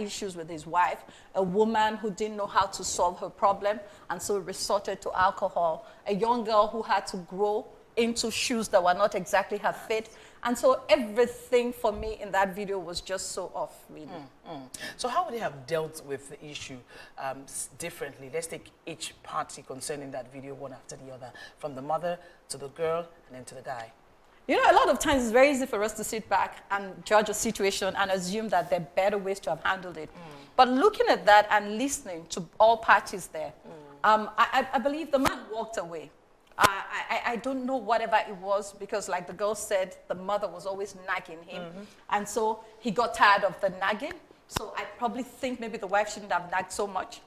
issues with his wife, a woman who didn't know how to solve her problem, and so resorted to alcohol, a young girl who had to grow into shoes that were not exactly her fit. And so everything for me in that video was just so off, really. So how would they have dealt with the issue differently? Let's take each party concerning that video one after the other, from the mother to the girl and then to the guy. You know, a lot of times it's very easy for us to sit back and judge a situation and assume that there are better ways to have handled it. But looking at that and listening to all parties there, I believe the man walked away. I don't know whatever it was, because like the girl said, the mother was always nagging him. And so he got tired of the nagging. So I probably think maybe the wife shouldn't have nagged so much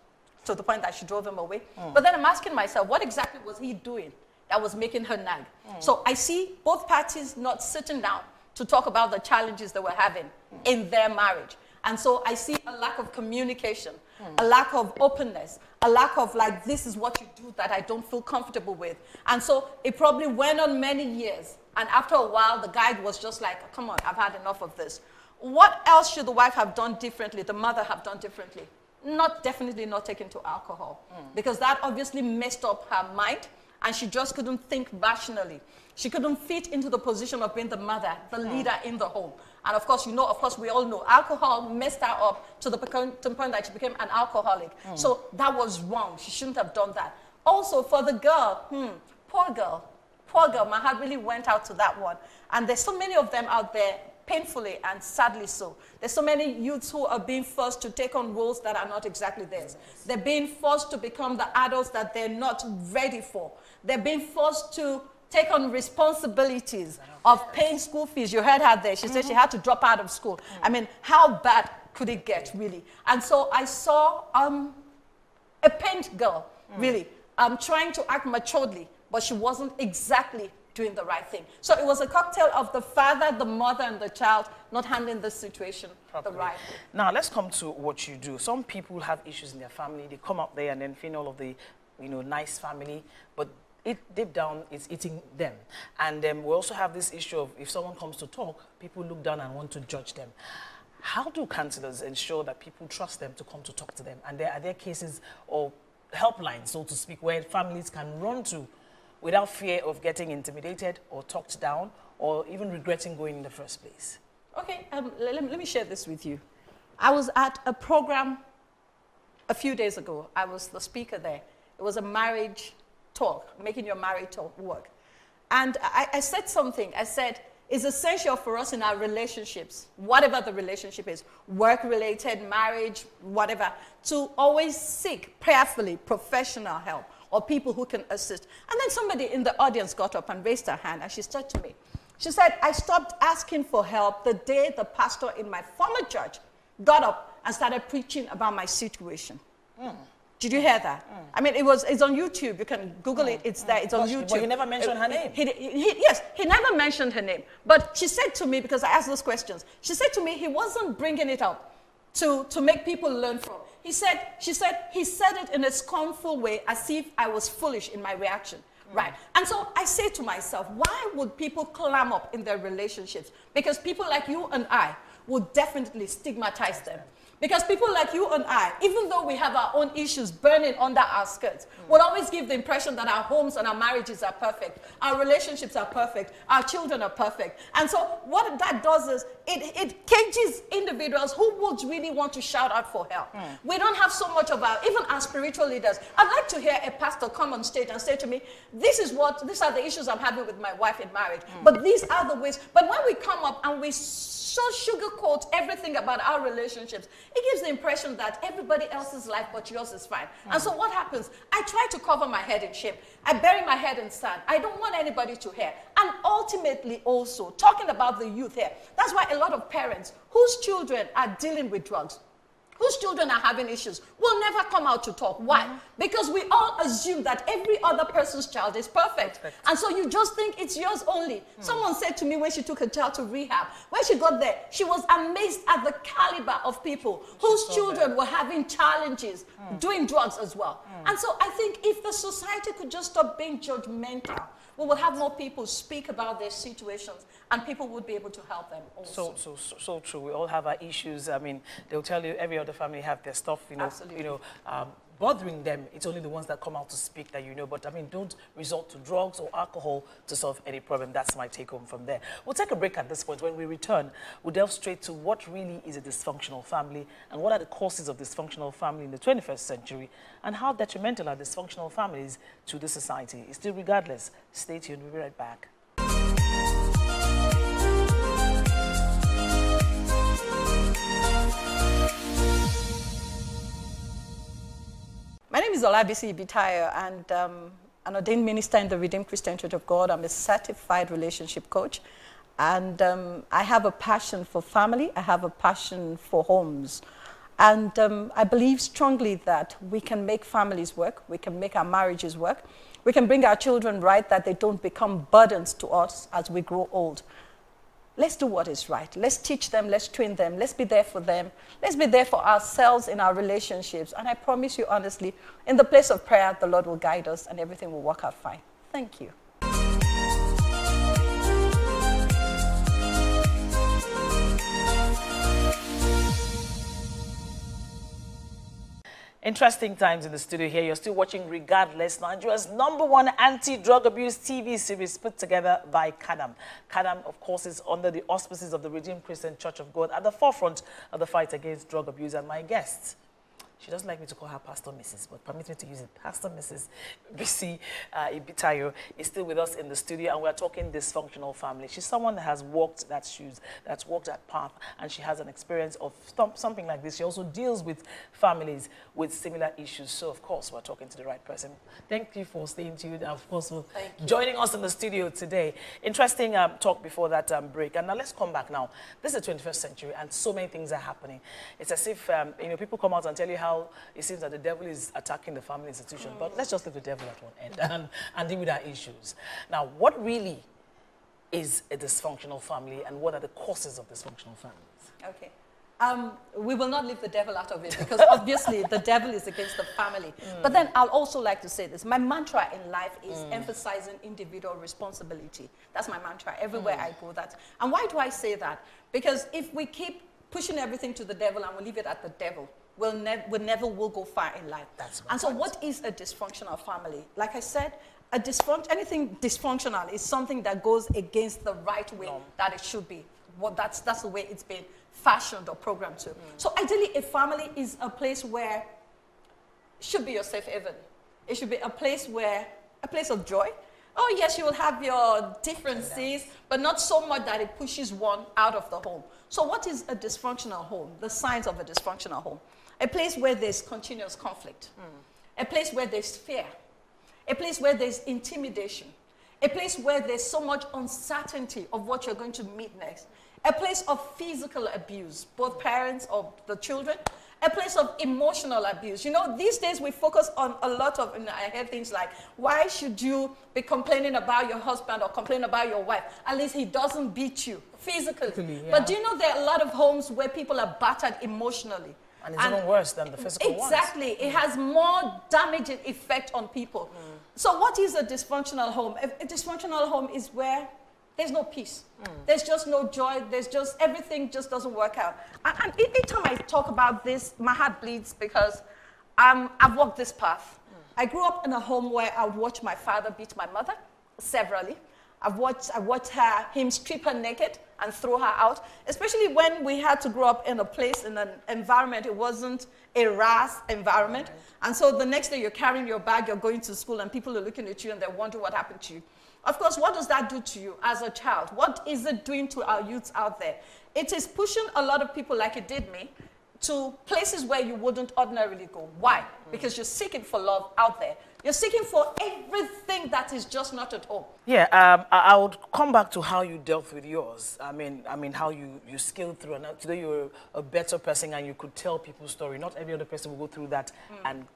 to the point that she drove him away. But then I'm asking myself, what exactly was he doing that was making her nag? So I see both parties not sitting down to talk about the challenges they were having in their marriage. And so I see a lack of communication, a lack of openness, a lack of like, this is what you do that I don't feel comfortable with. And so it probably went on many years. And after a while, the guy was just like, come on, I've had enough of this. What else should the wife have done differently, the mother have done differently? Definitely not taken to alcohol, because that obviously messed up her mind, and she just couldn't think rationally. She couldn't fit into the position of being the mother, the leader in the home. And of course, we all know, alcohol messed her up to the point that she became an alcoholic. So that was wrong. She shouldn't have done that. Also, for the girl, poor girl, my heart really went out to that one. And there's so many of them out there, painfully and sadly so. There's so many youths who are being forced to take on roles that are not exactly theirs. They're being forced to become the adults that they're not ready for. They're being forced to take on responsibilities of paying school fees. You heard her there. She said she had to drop out of school. I mean, how bad could it get, really? And so I saw a pained girl, really, trying to act maturely, but she wasn't exactly doing the right thing. So it was a cocktail of the father, the mother, and the child not handling the situation the right way. Now, let's come to what you do. Some people have issues in their family. They come up there and then feel all of the, nice family, but deep down, it's eating them. And we also have this issue of if someone comes to talk, people look down and want to judge them. How do counselors ensure that people trust them to come to talk to them? And are there cases or helplines, so to speak, where families can run to without fear of getting intimidated or talked down or even regretting going in the first place? Okay, let me share this with you. I was at a program a few days ago. I was the speaker there. It was a marriage talk, making your marriage talk work. And I said something. I said, it's essential for us in our relationships, whatever the relationship is, work-related, marriage, whatever, to always seek prayerfully professional help or people who can assist. And then somebody in the audience got up and raised her hand, and she said to me, she said, I stopped asking for help the day the pastor in my former church got up and started preaching about my situation. Did you hear that? I mean, it's on YouTube. You can Google it. It's there. It's on YouTube. But he never mentioned her name. Yes, he never mentioned her name. But she said to me, because I asked those questions, she said to me he wasn't bringing it up to make people learn from. She said he said it in a scornful way, as if I was foolish in my reaction. Right. And so I say to myself, why would people clam up in their relationships? Because people like you and I would definitely stigmatize them. Because people like you and I, even though we have our own issues burning under our skirts, will always give the impression that our homes and our marriages are perfect, our relationships are perfect, our children are perfect. And so what that does is it cages individuals who would really want to shout out for help. We don't have so much of even our spiritual leaders. I'd like to hear a pastor come on stage and say to me, these are the issues I'm having with my wife in marriage, but these are the ways. But when we come up and we so sugarcoat everything about our relationships, it gives the impression that everybody else's life but yours is fine. And so what happens? I try to cover my head in shame. I bury my head in sand. I don't want anybody to hear. And ultimately also, talking about the youth here, that's why a lot of parents whose children are dealing with drugs, whose children are having issues, will never come out to talk. Why? Because we all assume that every other person's child is perfect. And so you just think it's yours only. Someone said to me when she took her child to rehab, when she got there, she was amazed at the caliber of people whose children were having challenges, doing drugs as well. And so I think if the society could just stop being judgmental we will have more people speak about their situations, and people would be able to help them also. So true. We all have our issues. I mean, they'll tell you every other family have their stuff, Absolutely. bothering them. It's only the ones that come out to speak that you know. But I mean, don't resort to drugs or alcohol to solve any problem. That's my take home from there. We'll take a break at this point. When we return, we'll delve straight to what really is a dysfunctional family and what are the causes of dysfunctional family in the 21st century and how detrimental are dysfunctional families to the society. It's still regardless. Stay tuned. We'll be right back. My name is Olabisi Ibitayo, and an ordained minister in the Redeemed Christian Church of God. I'm a certified relationship coach, and I have a passion for family. I have a passion for homes. And I believe strongly that we can make families work. We can make our marriages work. We can bring our children right, that they don't become burdens to us as we grow old. Let's do what is right. Let's teach them. Let's train them. Let's be there for them. Let's be there for ourselves in our relationships. And I promise you honestly, in the place of prayer, the Lord will guide us and everything will work out fine. Thank you. Interesting times in the studio here. You're still watching Regardless, Nigeria's #1 anti-drug abuse TV series put together by CADAM. CADAM, of course, is under the auspices of the Redeemed Christian Church of God at the forefront of the fight against drug abuse. And my guest, she doesn't like me to call her Pastor Mrs., but permit me to use it. Pastor Mrs. Bisi Ibitayo is still with us in the studio, and we're talking dysfunctional family. She's someone that has walked that shoes, that's walked that path, and she has an experience of something like this. She also deals with families with similar issues. So, of course, we're talking to the right person. Thank you for staying tuned, and of course, for joining us in the studio today. Interesting talk before that break. And now let's come back now. This is the 21st century, and so many things are happening. It's as if, people come out and tell you how it seems that the devil is attacking the family institution. But let's just leave the devil at one end and deal with our issues. Now, what really is a dysfunctional family, and what are the causes of dysfunctional families? Okay. We will not leave the devil out of it, because obviously the devil is against the family. But then I'll also like to say this. My mantra in life is emphasizing individual responsibility. That's my mantra. Everywhere I go, that. And why do I say that? Because if we keep pushing everything to the devil and we leave it at the devil, we never will go far in life. And so what is a dysfunctional family? Like I said, anything dysfunctional is something that goes against the right way that it should be. That's the way it's been fashioned or programmed to. So ideally, a family is a place where it should be your safe haven. It should be a place of joy. Oh yes, you will have your differences, but not so much that it pushes one out of the home. So what is a dysfunctional home? The signs of a dysfunctional home. A place where there's continuous conflict. A place where there's fear. A place where there's intimidation. A place where there's so much uncertainty of what you're going to meet next. A place of physical abuse, both parents or the children. A place of emotional abuse. You know, these days we focus on a lot of, I hear things like, why should you be complaining about your husband or complain about your wife? At least he doesn't beat you physically. Yeah. But do you know there are a lot of homes where people are battered emotionally? And it's even worse than the physical ones. Exactly. It has more damaging effect on people. So what is a dysfunctional home? A dysfunctional home is where there's no peace. There's just no joy. Everything just doesn't work out. And each time I talk about this, my heart bleeds, because I've walked this path. I grew up in a home where I would watch my father beat my mother severally. I watched him strip her naked and throw her out, especially when we had to grow up in a place, in an environment. It wasn't a RAS environment. And so the next day you're carrying your bag, you're going to school, and people are looking at you and they're wondering what happened to you. Of course, what does that do to you as a child? What is it doing to our youths out there? It is pushing a lot of people, like it did me, to places where you wouldn't ordinarily go. Why? Because you're seeking for love out there. You're seeking for everything that is just not at home. Yeah, I would come back to how you dealt with yours. I mean how you scaled through. And now today you're a better person and you could tell people's story. Not every other person will go through that and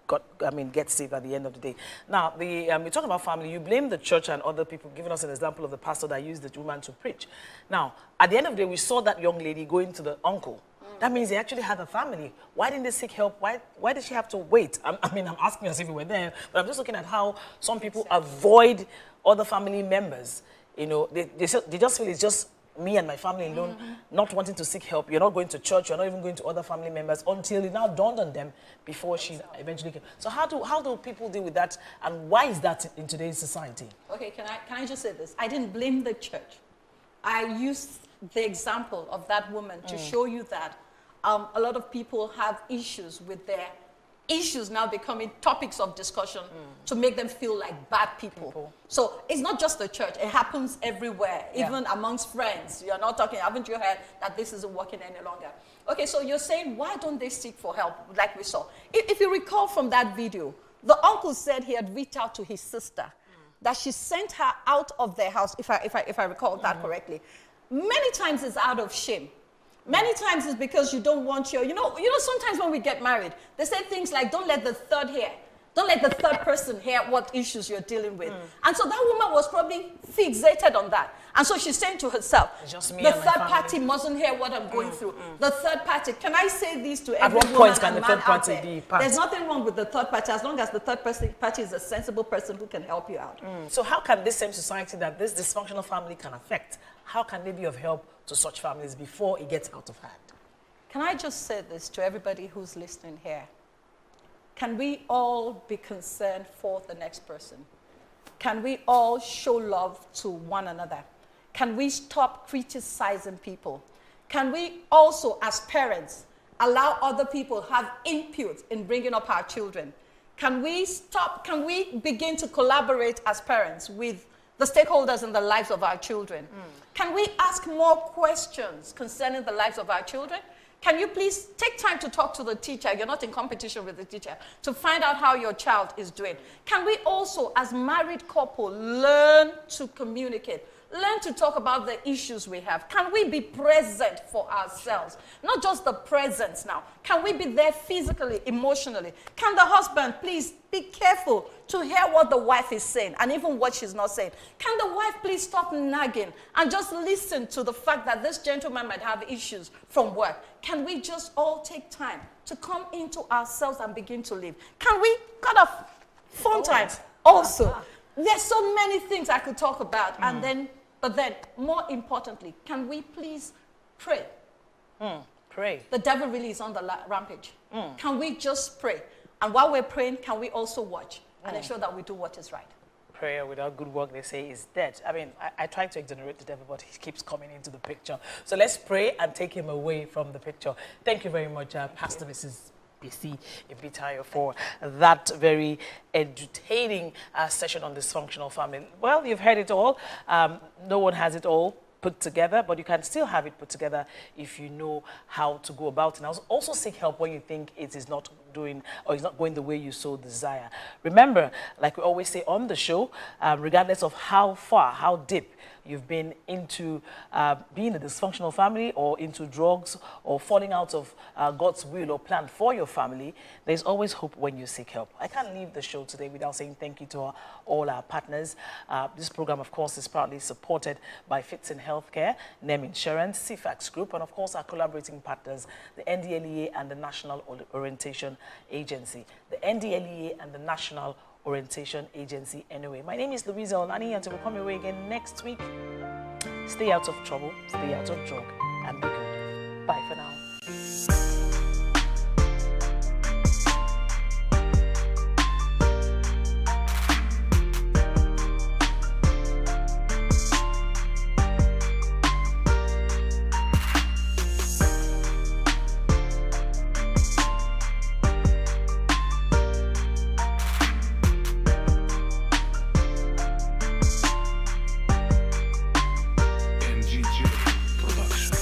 get saved at the end of the day. Now, we're talking about family. You blame the church and other people, giving us an example of the pastor that used the woman to preach. Now, at the end of the day, we saw that young lady going to the uncle. That means they actually had a family. Why didn't they seek help? Why did she have to wait? I'm asking as if we were there, but I'm just looking at how some people avoid other family members, you know, they just feel it's just me and my family alone, not wanting to seek help. You're not going to church, you're not even going to other family members until it now dawned on them before she eventually came. So how do people deal with that, and why is that in today's society? Okay, can I just say this? I didn't blame the church. I used the example of that woman to show you that a lot of people have issues with their issues now becoming topics of discussion to make them feel like bad people. So it's not just the church, it happens everywhere, even amongst friends. You're not talking, haven't you heard that this isn't working any longer? Okay, so you're saying, why don't they seek for help, like we saw? If you recall from that video, the uncle said he had reached out to his sister, that she sent her out of their house, if I recall that correctly. Many times it's out of shame. Many times it's because you don't want your, you know, sometimes when we get married, they say things like, don't let the third hear. Don't let the third person hear what issues you're dealing with. And so that woman was probably fixated on that. And so she's saying to herself, just me the and my third party family mustn't hear what I'm going through. The third party, can I say this to every At what woman point can and the man third party out there? be part? There's nothing wrong with the third party as long as the third party is a sensible person who can help you out. So how can this same society that this dysfunctional family can affect, how can they be of help to such families before it gets out of hand? Can I just say this to everybody who's listening here? Can we all be concerned for the next person? Can we all show love to one another? Can we stop criticizing people? Can we also, as parents, allow other people have input in bringing up our children? Can we begin to collaborate as parents with the stakeholders in the lives of our children? Can we ask more questions concerning the lives of our children? Can you please take time to talk to the teacher? You're not in competition with the teacher, to find out how your child is doing. Can we also, as married couple, learn to communicate? Learn to talk about the issues we have. Can we be present for ourselves? Not just the presence now. Can we be there physically, emotionally? Can the husband please be careful to hear what the wife is saying and even what she's not saying? Can the wife please stop nagging and just listen to the fact that this gentleman might have issues from work? Can we just all take time to come into ourselves and begin to live? Can we cut off phone time also? There's so many things I could talk about, but then, more importantly, can we please pray? Pray. The devil really is on the rampage. Can we just pray? And while we're praying, can we also watch and ensure that we do what is right? Prayer without good work, they say, is dead. I mean, I try to exonerate the devil, but he keeps coming into the picture. So let's pray and take him away from the picture. Thank you very much, Pastor Mrs. BC Ibitayo, for that very entertaining session on dysfunctional family. Well, you've heard it all. No one has it all put together, but you can still have it put together if you know how to go about it. And also seek help when you think it is not doing or it's not going the way you so desire. Remember, like we always say on the show, regardless of how far, how deep you've been into being a dysfunctional family or into drugs or falling out of God's will or plan for your family, there's always hope when you seek help. I can't leave the show today without saying thank you to all our partners. This program, of course, is proudly supported by Fitz in Healthcare, NEM Insurance, CFAX Group, and of course our collaborating partners, the NDLEA and the National Orientation Agency. The NDLEA and the National Orientation Agency anyway. My name is Louisa Olani, until we come your way again next week. Stay out of trouble, stay out of drug, and be good. Bye for now. NGJ Production.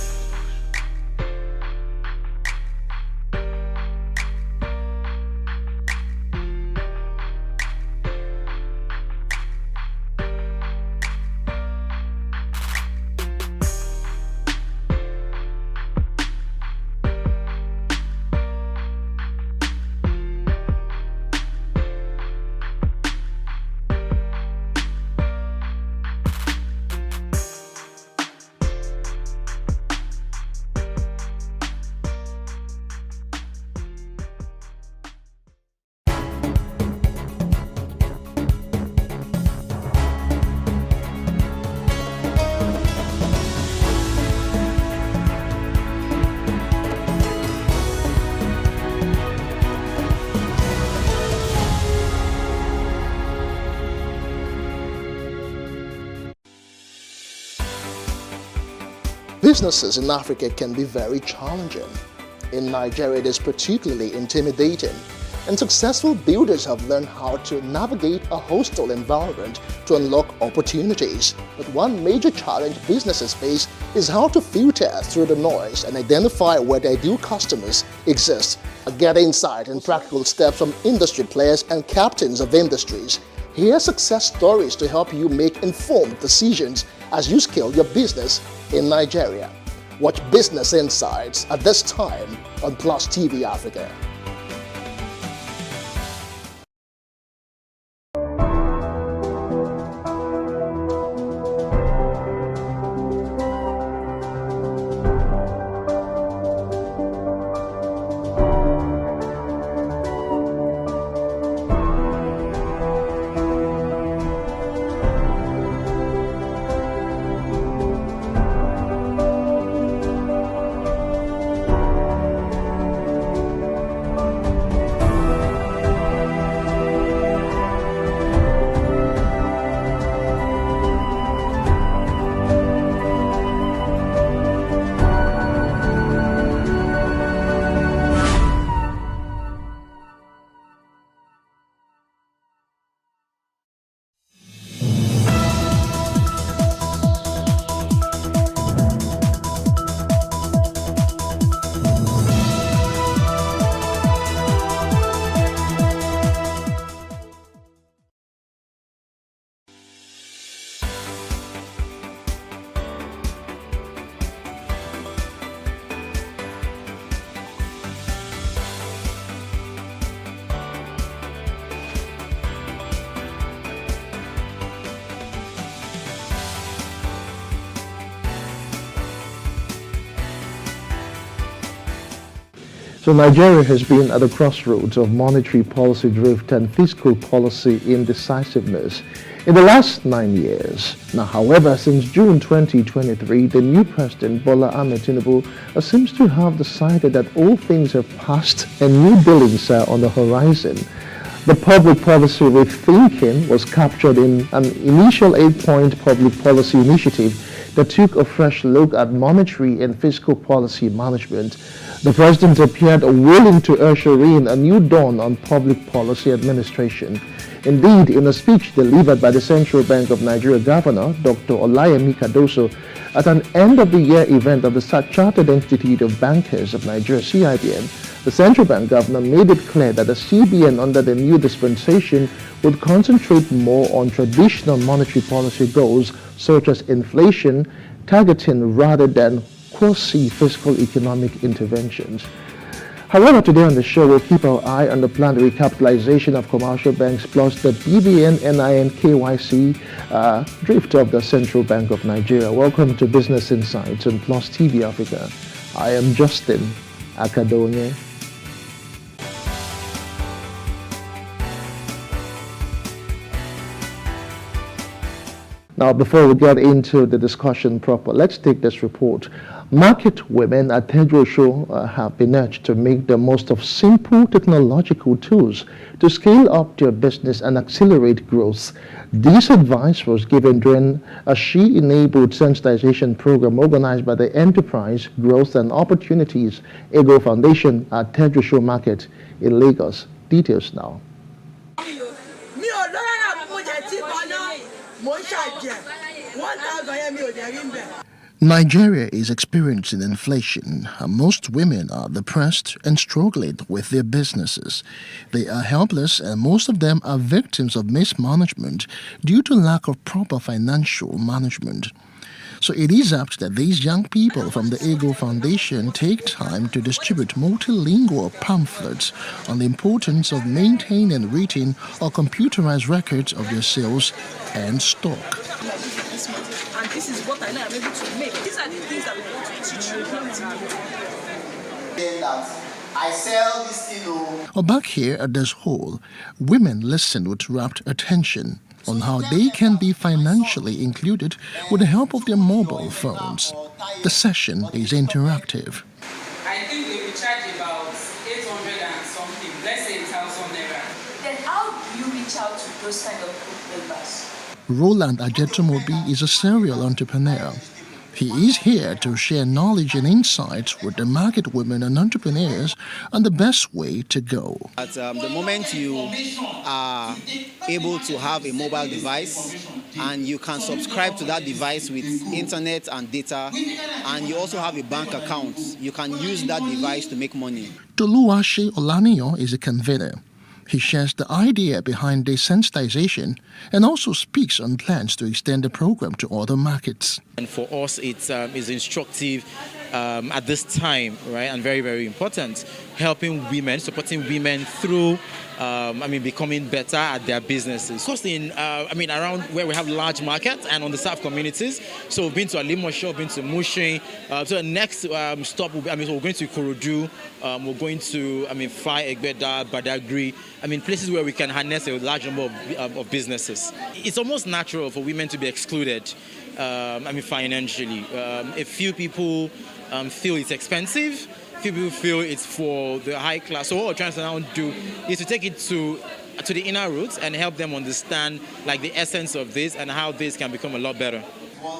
businesses in Africa can be very challenging. In Nigeria, it is particularly intimidating, and successful builders have learned how to navigate a hostile environment to unlock opportunities. But one major challenge businesses face is how to filter through the noise and identify where their ideal customers exist. Get insight and practical steps from industry players and captains of industries. Hear success stories to help you make informed decisions as you scale your business in Nigeria. Watch Business Insights at this time on Plus TV Africa. So Nigeria has been at the crossroads of monetary policy drift and fiscal policy indecisiveness in the last 9 years. Now, however, since June 2023, the new president, Bola Ahmed Tinubu, seems to have decided that all things have passed and new dealings are on the horizon. The public policy rethinking was captured in an initial 8-point public policy initiative that took a fresh look at monetary and fiscal policy management. The president appeared willing to usher in a new dawn on public policy administration. Indeed, in a speech delivered by the Central Bank of Nigeria Governor, Dr. Olayemi Cardoso, at an end-of-the-year event of the Chartered Institute of Bankers of Nigeria, CIBN, the Central Bank Governor made it clear that the CBN under the new dispensation would concentrate more on traditional monetary policy goals such as inflation targeting rather than quasi-fiscal economic interventions. However, today on the show, we'll keep our eye on the planned recapitalization of commercial banks plus the BVN, NIN, KYC drift of the Central Bank of Nigeria. Welcome to Business Insights on Plus TV Africa. I am Justin Akadonye. Now, before we get into the discussion proper, let's take this report. Market women at Tedroshow have been urged to make the most of simple technological tools to scale up their business and accelerate growth. This advice was given during a She-enabled sensitization program organized by the Enterprise, Growth and Opportunities Ego Foundation at Tedroshow Market in Lagos. Details now. Nigeria is experiencing inflation, and most women are depressed and struggling with their businesses. They are helpless, and most of them are victims of mismanagement due to lack of proper financial management. So it is apt that these young people from the Ego Foundation take time to distribute multilingual pamphlets on the importance of maintaining and reading or computerized records of their sales and stock. And this is what I know I'm able to make. These are the things that we want to teach you about. I sell this thing. Or back here at this hall, women listen with rapt attention on how they can be financially included with the help of their mobile phones. The session is interactive. I think they will charge about 800 and something, let's say 1,000 naira. Then how do you reach out to those kind of group members? Roland Ajetomobi is a serial entrepreneur. He is here to share knowledge and insights with the market women and entrepreneurs on the best way to go. At the moment you are able to have a mobile device and you can subscribe to that device with internet and data, and you also have a bank account, you can use that device to make money. Toluwase Olaniyan is a convener. He shares the idea behind desensitization and also speaks on plans to extend the program to other markets. And for us, it is instructive at this time, right, and very, very important, helping women, supporting women through, becoming better at their businesses. Costing, around where we have large markets and on the South communities. So we've been to Alimosho, been to Mushin. So the next stop will be, we're going to Ikorodu, we're going to, Fly, Egbeda, Badagry. Places where we can harness a large number of businesses. It's almost natural for women to be excluded, financially. A few people feel it's expensive. Few people feel it's for the high class. So what we're trying to now do is to take it to the inner roots and help them understand the essence of this and how this can become a lot better.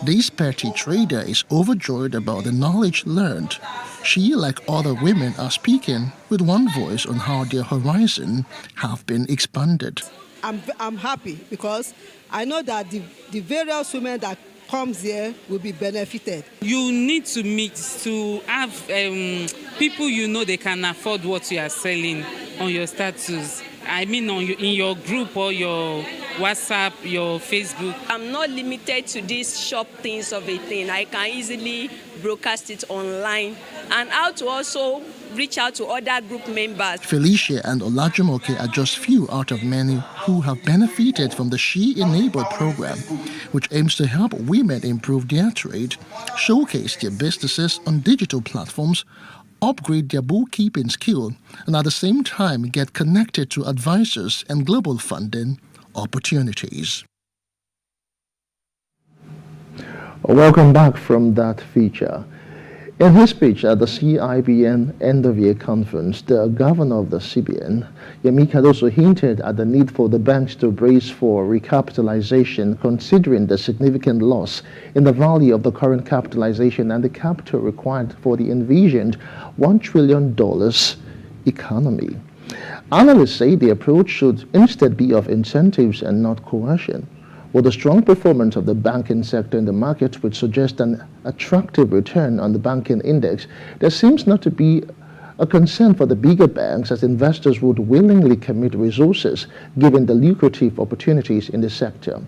This petty trader is overjoyed about the knowledge learned. She, like other women, are speaking with one voice on how their horizon have been expanded. I'm happy because I know that the various women that comes here will be benefited. You need to meet to have people they can afford what you are selling on your status. In your group or your WhatsApp, your Facebook. I'm not limited to these shop things of a thing. I can easily broadcast it online, and how to also reach out to other group members. Felicia and Olajumoke are just few out of many who have benefited from the She Enabled program, which aims to help women improve their trade, showcase their businesses on digital platforms, upgrade their bookkeeping skill, and at the same time get connected to advisors and global funding opportunities. Welcome back from that feature. In his speech at the CIBN end-of-year conference, the governor of the CBN, Yemi Cardoso, hinted at the need for the banks to brace for recapitalization, considering the significant loss in the value of the current capitalization and the capital required for the envisioned $1 trillion economy. Analysts say the approach should instead be of incentives and not coercion. With the strong performance of the banking sector in the market, which suggests an attractive return on the banking index, there seems not to be a concern for the bigger banks, as investors would willingly commit resources given the lucrative opportunities in the sector.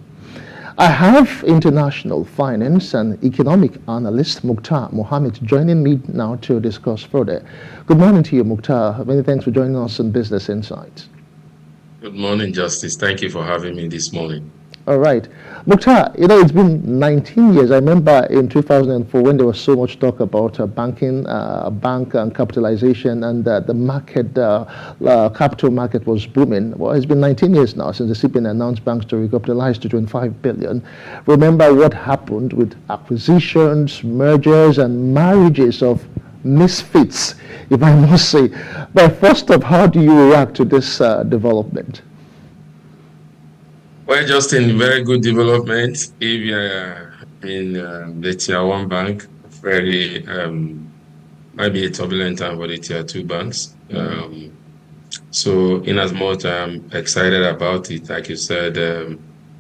I have international finance and economic analyst Mukhtar Mohammed joining me now to discuss further. Good morning to you, Mukhtar. Many thanks for joining us on Business Insights. Good morning, Justice. Thank you for having me this morning. All right. Mukhtar, it's been 19 years. I remember in 2004 when there was so much talk about banking, bank and capitalization, and the market, capital market was booming. Well, it's been 19 years now since the CBN announced banks to recapitalize to $25 billion. Remember what happened with acquisitions, mergers, and marriages of misfits, if I must say. But first off, how do you react to this development? Well, Justin, very good development. If you're in the Tier 1 bank, very might be a turbulent time for the Tier 2 banks. So in as much I'm excited about it, like you said,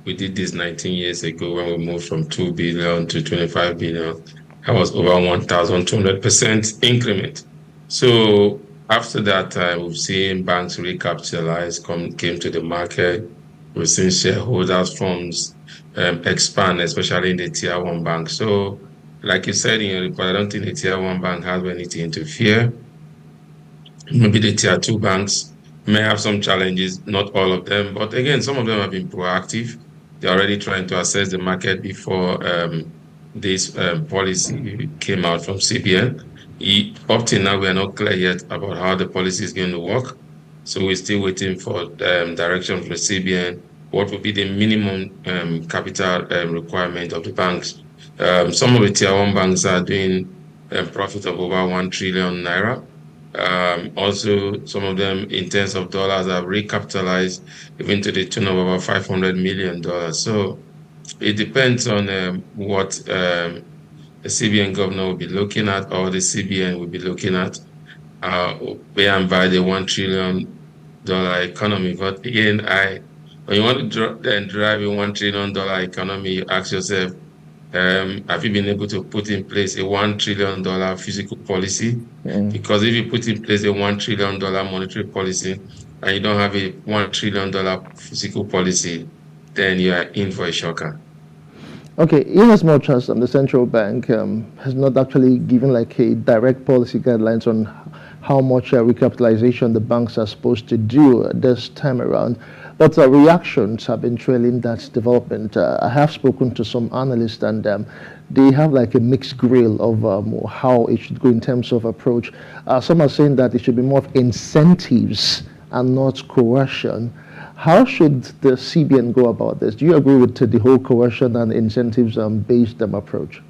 we did this 19 years ago when we moved from 2 billion to 25 billion. That was over 1,200% increment. So after that, we've seen banks recapitalize, came to the market. We've seen shareholders' funds expand, especially in the Tier 1 bank. So, like you said in your report, I don't think the Tier 1 bank has anything to fear. Maybe the Tier 2 banks may have some challenges, not all of them. But again, some of them have been proactive. They're already trying to assess the market before this policy came out from CBN. Up till now, we are not clear yet about how the policy is going to work. So we're still waiting for direction from the CBN. What will be the minimum capital requirement of the banks? Some of the Tier 1 banks are doing a profit of over 1 trillion naira. Also, some of them in terms of dollars have recapitalized even to the tune of about $500 million. So it depends on what the CBN governor will be looking at, or the CBN will be looking at, and by the $1 trillion economy. But again, when you want to drive a $1 trillion economy, you ask yourself, have you been able to put in place a $1 trillion fiscal policy? Because if you put in place a $1 trillion monetary policy and you don't have a $1 trillion fiscal policy, then you are in for a shocker. Okay, in as much as the central bank has not actually given like a direct policy guidelines on how much recapitalization the banks are supposed to do this time around, but reactions have been trailing that development. I have spoken to some analysts, and they have like a mixed grill of how it should go in terms of approach. Some are saying that it should be more of incentives and not coercion. How should the CBN go about this? Do you agree with the whole coercion and incentives based approach?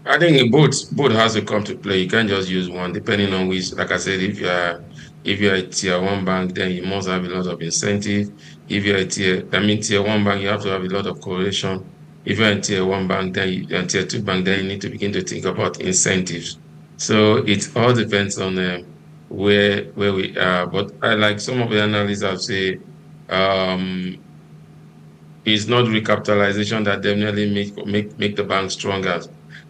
I think both has to come to play. You can't just use one, depending on which. Like I said, if you're a tier 1 bank, then you must have a lot of incentive. If you're a tier 1 bank, you have to have a lot of coercion. If you're a tier 1 bank, then you're a tier 2 bank, then you need to begin to think about incentives. So it all depends on where we are. But I like some of the analysts have said it's not recapitalization that definitely make the bank stronger.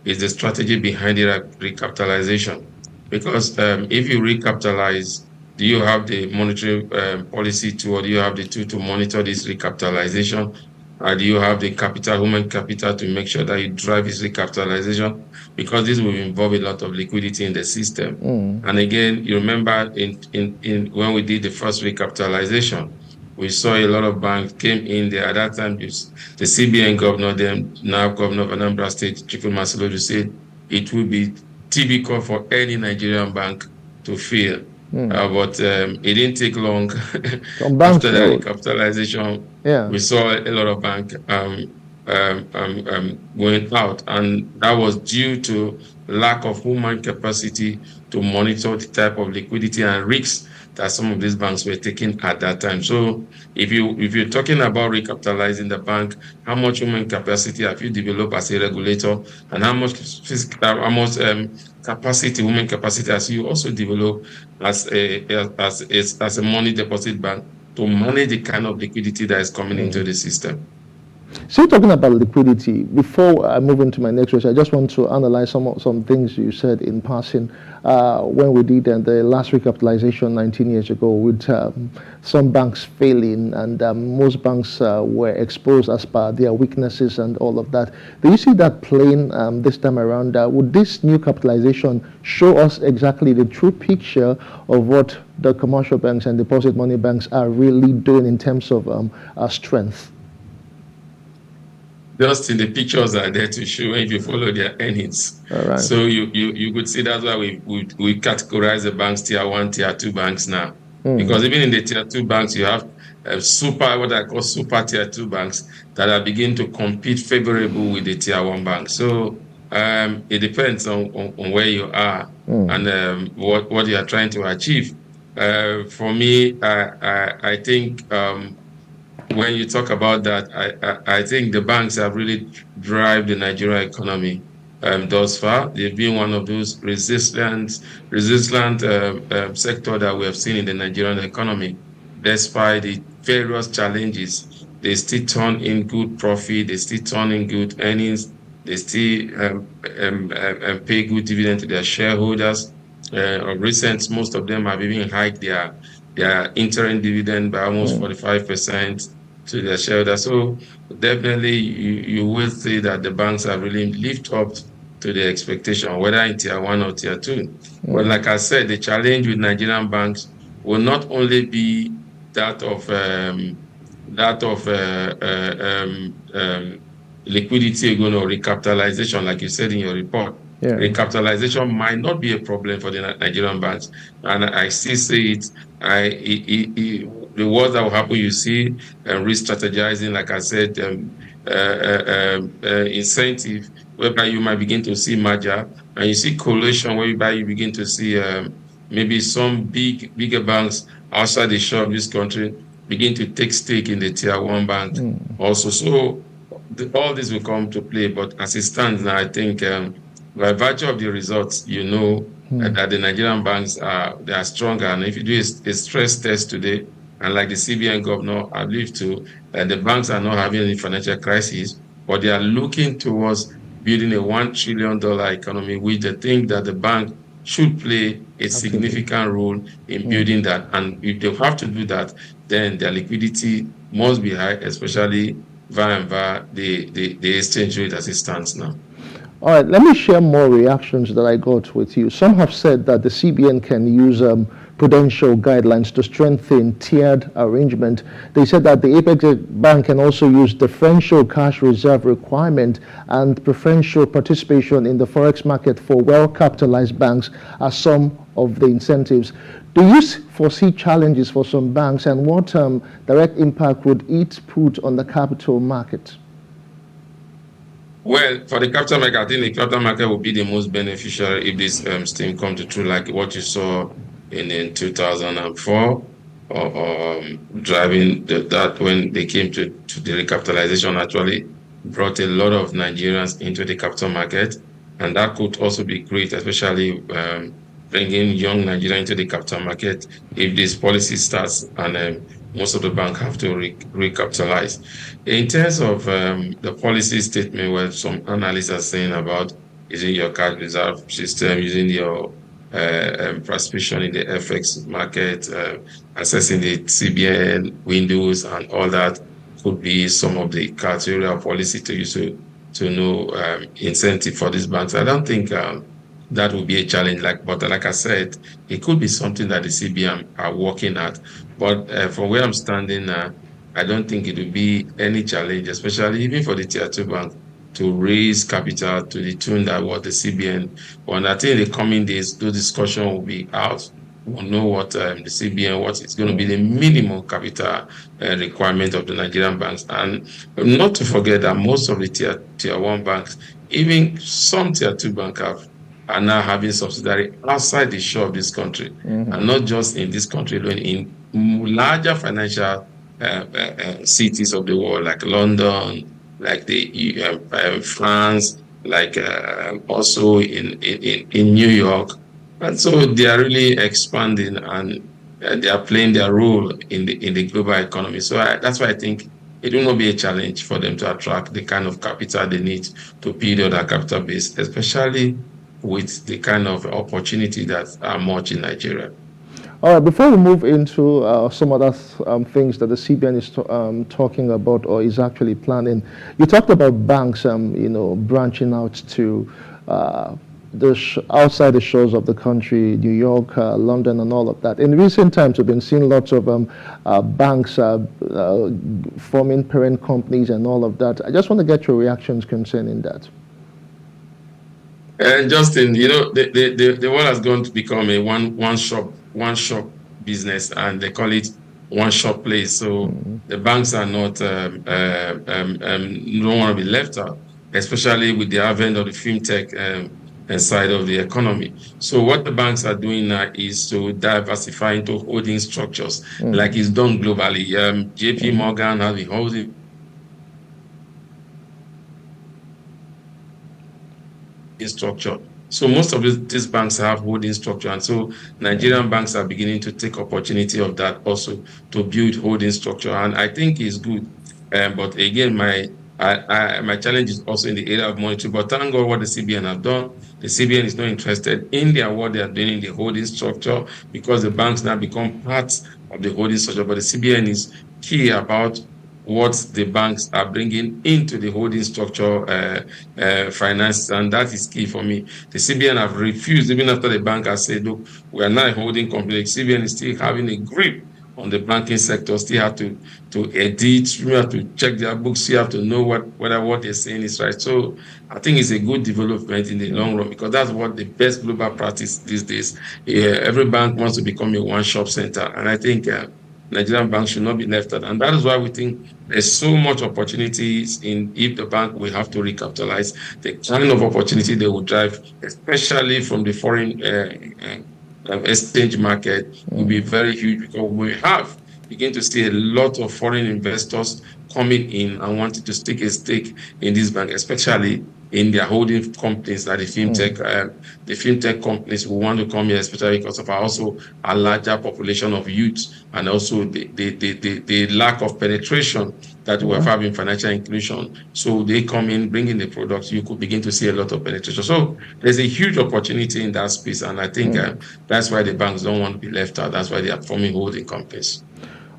It's the strategy behind the recapitalization. Because if you recapitalize, do you have the monetary policy tool, or do you have the tool to monitor this recapitalization? Or do you have the human capital to make sure that you drive this recapitalization? Because this will involve a lot of liquidity in the system. And again, you remember in when we did the first recapitalization, we saw a lot of banks came in there. At that time, the CBN governor, then now governor of Anambra State, Chukwuma Soludo, said it will be typical for any Nigerian bank to fail. But it didn't take long. After the recapitalization, we saw a lot of banks going out, and that was due to lack of human capacity to monitor the type of liquidity and risks that some of these banks were taking at that time. So if you're talking about recapitalizing the bank, how much human capacity have you developed as a regulator, and how much human capacity has you also developed as a money deposit bank to manage the kind of liquidity that is coming into the system? So talking about liquidity, before I move into my next question, I just want to analyze some things you said in passing when we did the last recapitalization 19 years ago with some banks failing, and most banks were exposed as per their weaknesses and all of that. Do you see that playing this time around? Would this new capitalization show us exactly the true picture of what the commercial banks and deposit money banks are really doing in terms of strength? Just in the pictures are there to show if you follow their earnings. Right. So you could see that's why we categorize the banks tier 1, tier 2 banks now. Because even in the tier 2 banks, you have what I call super tier 2 banks that are beginning to compete favorable with the tier 1 banks. So it depends on where you are and what you are trying to achieve. For me, I think when you talk about that, I think the banks have really driven the Nigerian economy thus far. They've been one of those resilient sector that we have seen in the Nigerian economy. Despite the various challenges, they still turn in good profit, they still turn in good earnings, they still pay good dividend to their shareholders. Most of them have even hiked their interim dividend by almost 45% to their shareholders. So definitely you will see that the banks have really lived up to the expectation, whether in tier 1 or tier 2. But like I said, the challenge with Nigerian banks will not only be that of liquidity again or recapitalization, like you said in your report. Recapitalization might not be a problem for the Nigerian banks, and I still see it. The worst that will happen, you see re-strategizing, like I said, incentive, whereby you might begin to see merger, and you see coalition, whereby you begin to see maybe some bigger banks outside the shore of this country begin to take stake in the tier 1 bank also. So all this will come to play. But as it stands now, I think by virtue of the results, that the Nigerian banks they are stronger. And if you do a stress test today, and like the CBN governor alluded to, the banks are not having any financial crisis, but they are looking towards building a $1 trillion economy, which they think that the bank should play a significant role in building that. And if they have to do that, then their liquidity must be high, especially via the exchange rate as it stands now. All right, let me share more reactions that I got with you. Some have said that the CBN can use prudential guidelines to strengthen tiered arrangement. They said that the Apex Bank can also use differential cash reserve requirement and preferential participation in the forex market for well-capitalized banks as some of the incentives. Do you foresee challenges for some banks, and what direct impact would it put on the capital market? Well, for the capital market, I think the capital market will be the most beneficial if this scheme comes to true, like what you saw in 2004, or driving that when they came to the recapitalization, actually brought a lot of Nigerians into the capital market. And that could also be great, especially bringing young Nigerians into the capital market if this policy starts and most of the banks have to recapitalize. In terms of the policy statement, where some analysts are saying about using your cash reserve system, using your participation in the FX market, accessing the CBN windows and all that, could be some of the criteria policy to use to know incentive for these banks. I don't think that would be a challenge. But like I said, it could be something that the CBN are working at. But from where I'm standing now, I don't think it will be any challenge, especially even for the Tier 2 bank, to raise capital to the tune that what the CBN. And I think in the coming days, those discussions will be out. We'll know what the CBN, what is going to be the minimum capital requirement of the Nigerian banks. And not to forget that most of the tier 1 banks, even some Tier 2 banks are now having subsidiary outside the shore of this country, and not just in this country alone, in larger financial cities of the world, like London, like France, like also in New York. And so they are really expanding, and they are playing their role in the global economy. So that's why I think it will not be a challenge for them to attract the kind of capital they need to build their capital base, especially with the kind of opportunity that are much in Nigeria. All right, before we move into some other things that the CBN is talking about or is actually planning, you talked about banks, branching out to outside the shores of the country, New York, London, and all of that. In recent times, we've been seeing lots of banks forming parent companies and all of that. I just want to get your reactions concerning that. And Justin, the world has gone to become a one shop business, and they call it one shop place. So the banks are not don't want to be left out, especially with the advent of the fintech side of the economy. So what the banks are doing now is to diversify into holding structures, like it's done globally. JP Morgan has been holding structure. So most of these banks have holding structure, and so Nigerian banks are beginning to take opportunity of that also to build holding structure, and I think it's good. But again, my challenge is also in the area of monetary. But thank God what the CBN have done. The CBN is not interested in what they are doing in the holding structure, because the banks now become part of the holding structure. But the CBN is key about what the banks are bringing into the holding structure finance, and that is key for me. The CBN have refused, even after the bank has said, look, we are not a holding company. The CBN is still having a grip on the banking sector, still have to edit, you have to check their books, you have to know whether what they're saying is right. So I think it's a good development in the long run, because that's what the best global practice these days. Every bank wants to become a one-shop center, and I think Nigerian banks should not be left out. And that is why we think there's so much opportunities if the bank will have to recapitalize, the kind of opportunity they will drive, especially from the foreign exchange market, will be very huge, because we have begin to see a lot of foreign investors coming in and wanting to take a stake in this bank, especially in their holding companies, that the fintech companies who want to come here, especially because of also a larger population of youth and also the lack of penetration that we have in financial inclusion. So they come in, bringing the products, you could begin to see a lot of penetration. So there's a huge opportunity in that space, and I think that's why the banks don't want to be left out. That's why they are forming holding companies.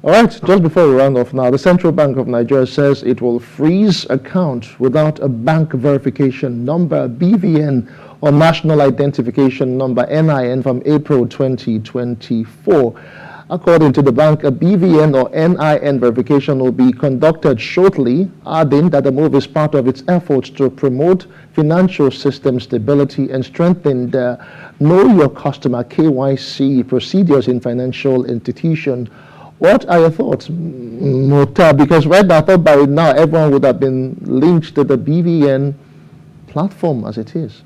All right, just before we round off now, the Central Bank of Nigeria says it will freeze accounts without a bank verification number, BVN, or National Identification Number, NIN, from April 2024. According to the bank, a BVN or NIN verification will be conducted shortly, adding that the move is part of its efforts to promote financial system stability and strengthen the Know Your Customer KYC procedures in financial institutions. What are your thoughts, Mukhtar? Because right now, I thought by now everyone would have been linked to the BVN platform as it is.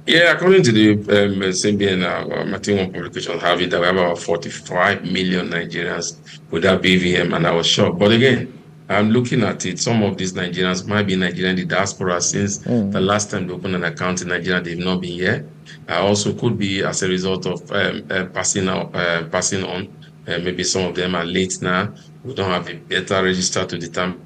Yeah, according to the CBN, Martin publication, have it that we have about 45 million Nigerians without BVN, and I was shocked. But again, I'm looking at it, some of these Nigerians might be Nigerian in the diaspora since the last time they opened an account in Nigeria, they've not been here. Also could be as a result of passing on. Maybe some of them are late now. We don't have a better register to determine.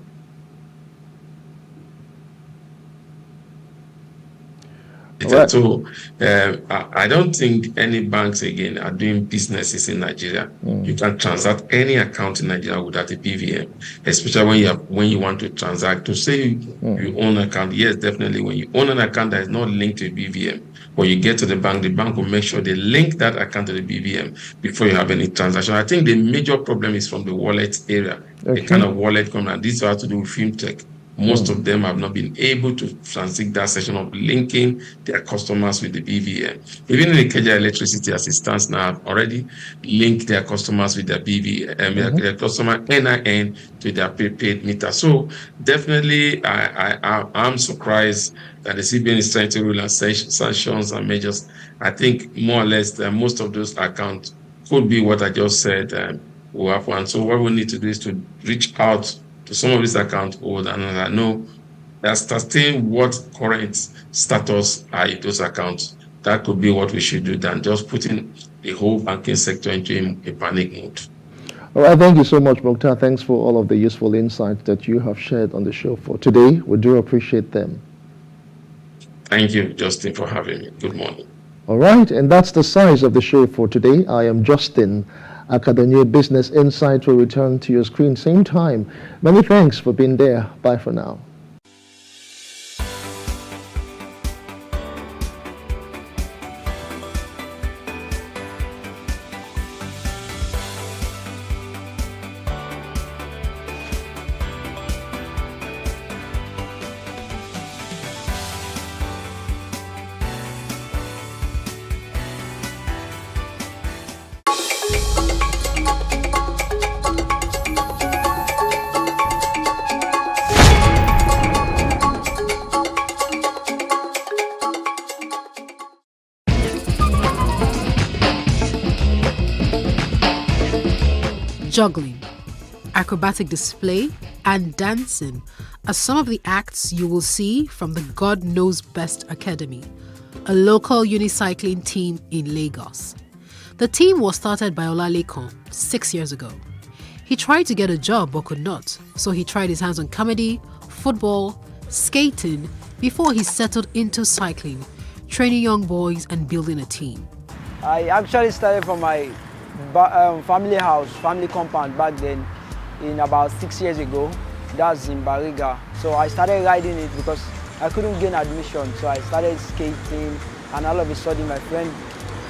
Right. So I don't think any banks again are doing businesses in Nigeria. You can transact any account in Nigeria without a BVN, especially when you want to transact. To say you own an account, yes, definitely. When you own an account that is not linked to a BVN, when you get to the bank will make sure they link that account to the BVN before you have any transaction. I think the major problem is from the wallet area, the kind of wallet coming, and this has to do with fintech. Most of them have not been able to transact that session of linking their customers with the BVN. Even in the Kenya Electricity, as it stands now, have already linked their customers with their BVN, their customer NIN to their prepaid meter. So definitely, I'm surprised that the CBN is trying to rule out sanctions and measures. I think more or less most of those accounts could be what I just said will happen. So what we need to do is to reach out to some of these account holders and know that's ascertain what current status are in those accounts. That could be what we should do than just putting the whole banking sector into a panic mode. All right, thank you so much, Mukhtar. Thanks for all of the useful insights that you have shared on the show for today. We do appreciate them. Thank you, Justin, for having me. Good morning. All right, and that's the size of the show for today. I am Justin Akadonye. Business Insight will return to your screen same time. Many thanks for being there. Bye for now. Juggling, acrobatic display, and dancing are some of the acts you will see from the God Knows Best Academy, a local unicycling team in Lagos. The team was started by Olalekan 6 years ago. He tried to get a job but could not, so he tried his hands on comedy, football, skating, before he settled into cycling, training young boys and building a team. I actually started from my family compound back then in about 6 years ago. That's in Bariga. So I started riding it because I couldn't gain admission. So I started skating, and all of a sudden my friend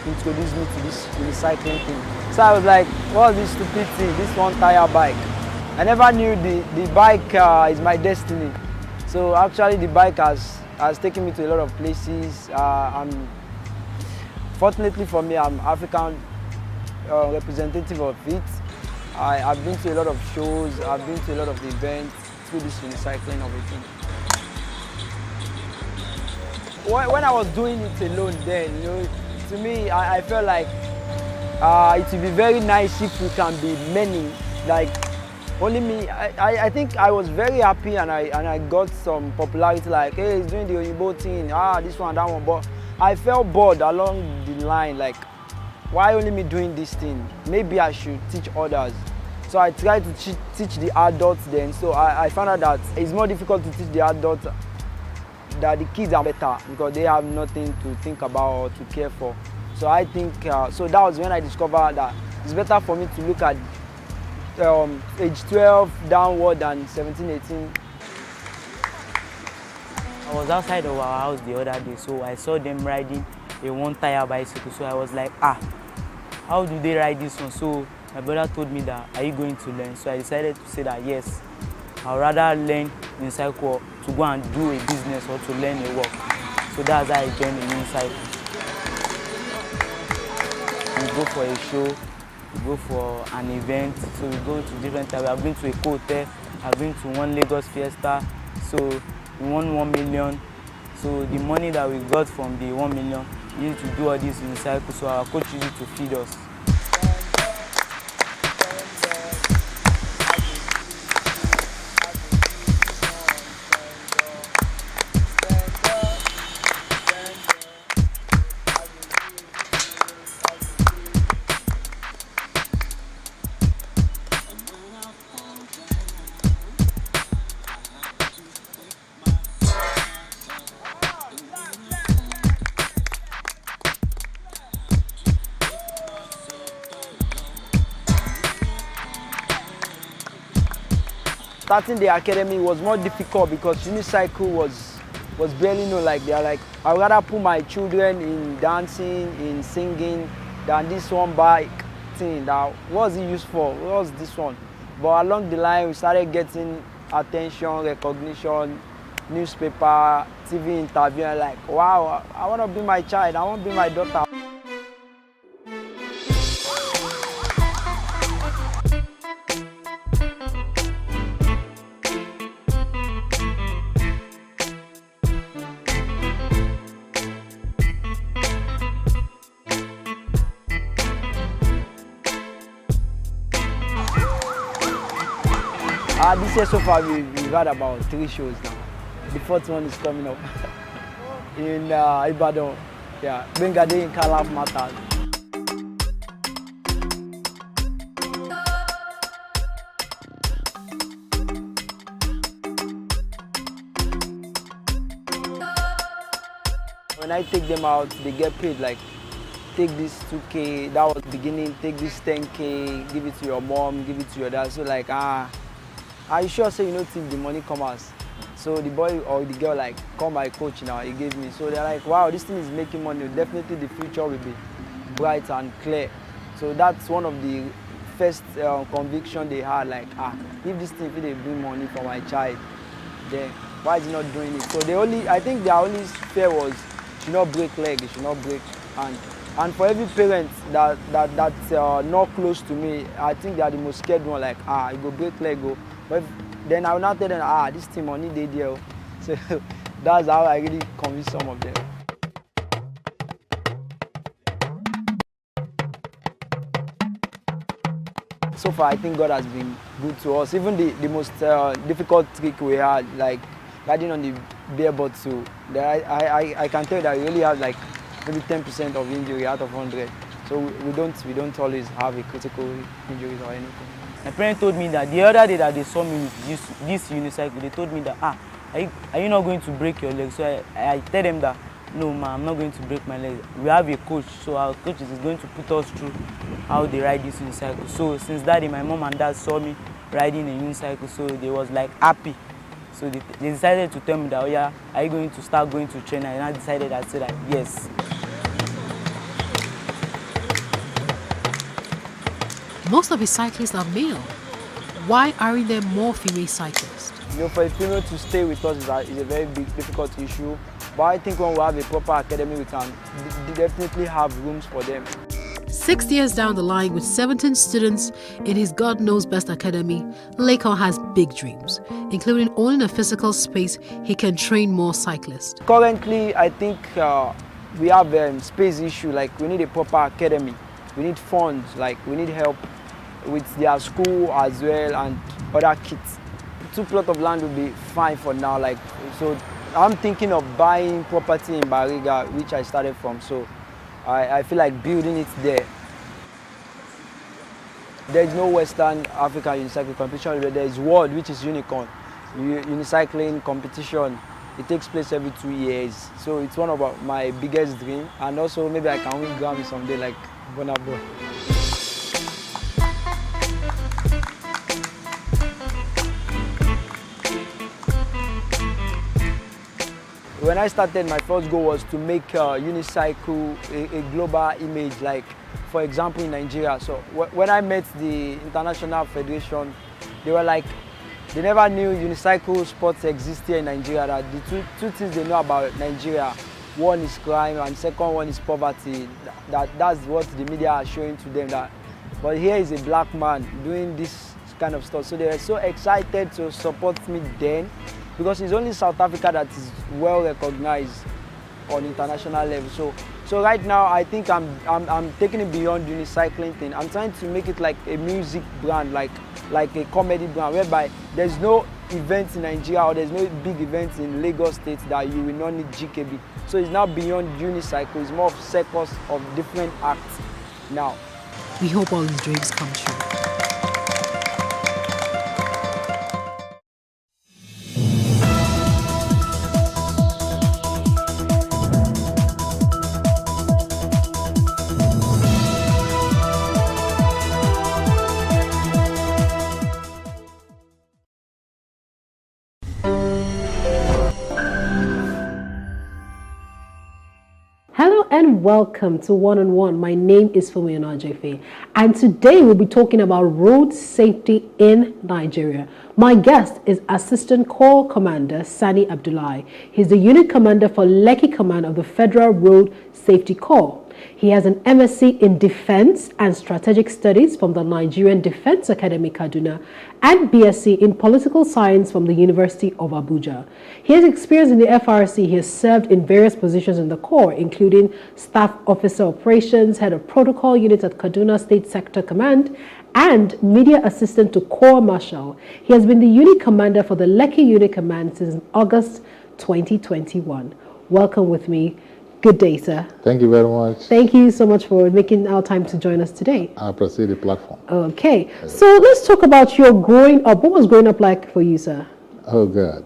introduced me to this recycling thing. So I was like, what's this stupid thing, this one tire bike? I never knew the bike is my destiny. So actually the bike has taken me to a lot of places. Fortunately for me, I'm African representative of it. I've been to a lot of shows, I've been to a lot of events through this recycling of it. When I was doing it alone then, to me, I felt like It would be very nice if we can be many, like only me. I think I was very happy and I got some popularity, like, hey, he's doing the Oyibo thing, this one, that one. But I felt bored along the line, like, why only me doing this thing? Maybe I should teach others. So I tried to teach the adults then. So I found out that it's more difficult to teach the adults, that the kids are better because they have nothing to think about or to care for. So I think, so that was when I discovered that it's better for me to look at age 12 downward than 17, 18. I was outside of our house the other day, so I saw them riding a one-tire bicycle. So I was like, how do they ride this one? So my brother told me that, are you going to learn? So I decided to say that yes, I'd rather learn unicycle to go and do a business or to learn a work. So that's how I joined the unicycle. We go for a show, we go for an event, so we go to different types. I've been to a hotel, I've been to one Lagos Fiesta, so we won 1 million. So the money that we got from the 1 million, we used to do all this unicycle, so our coach used to feed us. Starting the academy was more difficult because unicycle was barely known. Like, they are like, I'd rather put my children in dancing, in singing, than this one bike thing. That what's it used for? What was this one? But along the line, we started getting attention, recognition, newspaper, TV interview. And like, wow, I want to be my child. I want to be my daughter. This year so far we've had about 3 shows now. The 4th one is coming up in Ibadan. Yeah, Bengade in Calaf Matters. When I take them out, they get paid, like, take this 2K, that was beginning, take this 10K, give it to your mom, give it to your dad. So like, are you sure say you know till the money comes? So the boy or the girl like, call my coach now, he gave me. So they're like, wow, this thing is making money. Definitely the future will be bright and clear. So that's one of the first conviction they had, like, if this thing, if they bring money for my child, then why is he not doing it? So I think their only fear was, she should not break leg, she should not break hand. And for every parent that's not close to me, I think they are the most scared one, like, you go break leg, go. But then I will not tell them, this thing money they deal. So that's how I really convince some of them. So far, I think God has been good to us. Even the most difficult trick we had, like riding on the bare bottle, I can tell you that we really have like maybe 10% of injury out of 100. So we don't always have a critical injuries or anything. My parents told me that the other day that they saw me with this unicycle, they told me that, are you not going to break your leg? So I tell them that, no, ma, I'm not going to break my leg. We have a coach, so our coach is going to put us through how they ride this unicycle. So since that day, my mom and dad saw me riding a unicycle, so they was like happy. So they decided to tell me that, oh yeah, are you going to start going to train? And I decided, I said that, yes. Most of his cyclists are male. Why aren't there more female cyclists? You know, for a female to stay with us is a very big, difficult issue. But I think when we have a proper academy, we can definitely have rooms for them. 6 years down the line, with 17 students in his God Knows Best Academy, Lekon has big dreams, including owning a physical space he can train more cyclists. Currently, I think we have a space issue, like we need a proper academy. We need funds, like we need help with their school as well and other kits. 2 plots of land will be fine for now. Like, so I'm thinking of buying property in Bariga, which I started from. So I feel like building it there. There is no Western African unicycle competition, but there is World, which is Unicorn. Unicycling competition. It takes place every 2 years. So it's one of my biggest dreams. And also maybe I can win Grammy someday like Burna Boy. When I started, my first goal was to make unicycle a global image, like for example in Nigeria. So when I met the International Federation, they were like, they never knew unicycle sports exist here in Nigeria. That the two things they know about Nigeria, one is crime and second one is poverty. That's what the media are showing to them. But here is a black man doing this kind of stuff. So they were so excited to support me then, because it's only South Africa that is well recognized on international level. So right now I think I'm taking it beyond unicycling thing. I'm trying to make it like a music brand, like a comedy brand, whereby there's no events in Nigeria or there's no big events in Lagos State that you will not need GKB. So it's now beyond unicycle. It's more of circus of different acts now. We hope all these dreams come true. Hello and welcome to One on One. My name is Fumi Onajefe, and today we'll be talking about road safety in Nigeria. My guest is Assistant Corps Commander Sani Abdullahi. He's the unit commander for Lekki Command of the Federal Road Safety Corps. He has an MSc in Defense and Strategic Studies from the Nigerian Defense Academy, Kaduna, and BSc in Political Science from the University of Abuja. He has experience in the FRC. He has served in various positions in the Corps, including Staff Officer Operations, Head of Protocol Unit at Kaduna State Sector Command, and Media Assistant to Corps Marshal. He has been the Unit Commander for the Lekki Unit Command since August 2021. Welcome with me. Good day, sir. Thank you very much. Thank you so much for making our time to join us today. I appreciate the platform. Okay, so let's talk about your growing up. What was growing up like for you, sir? Oh, God.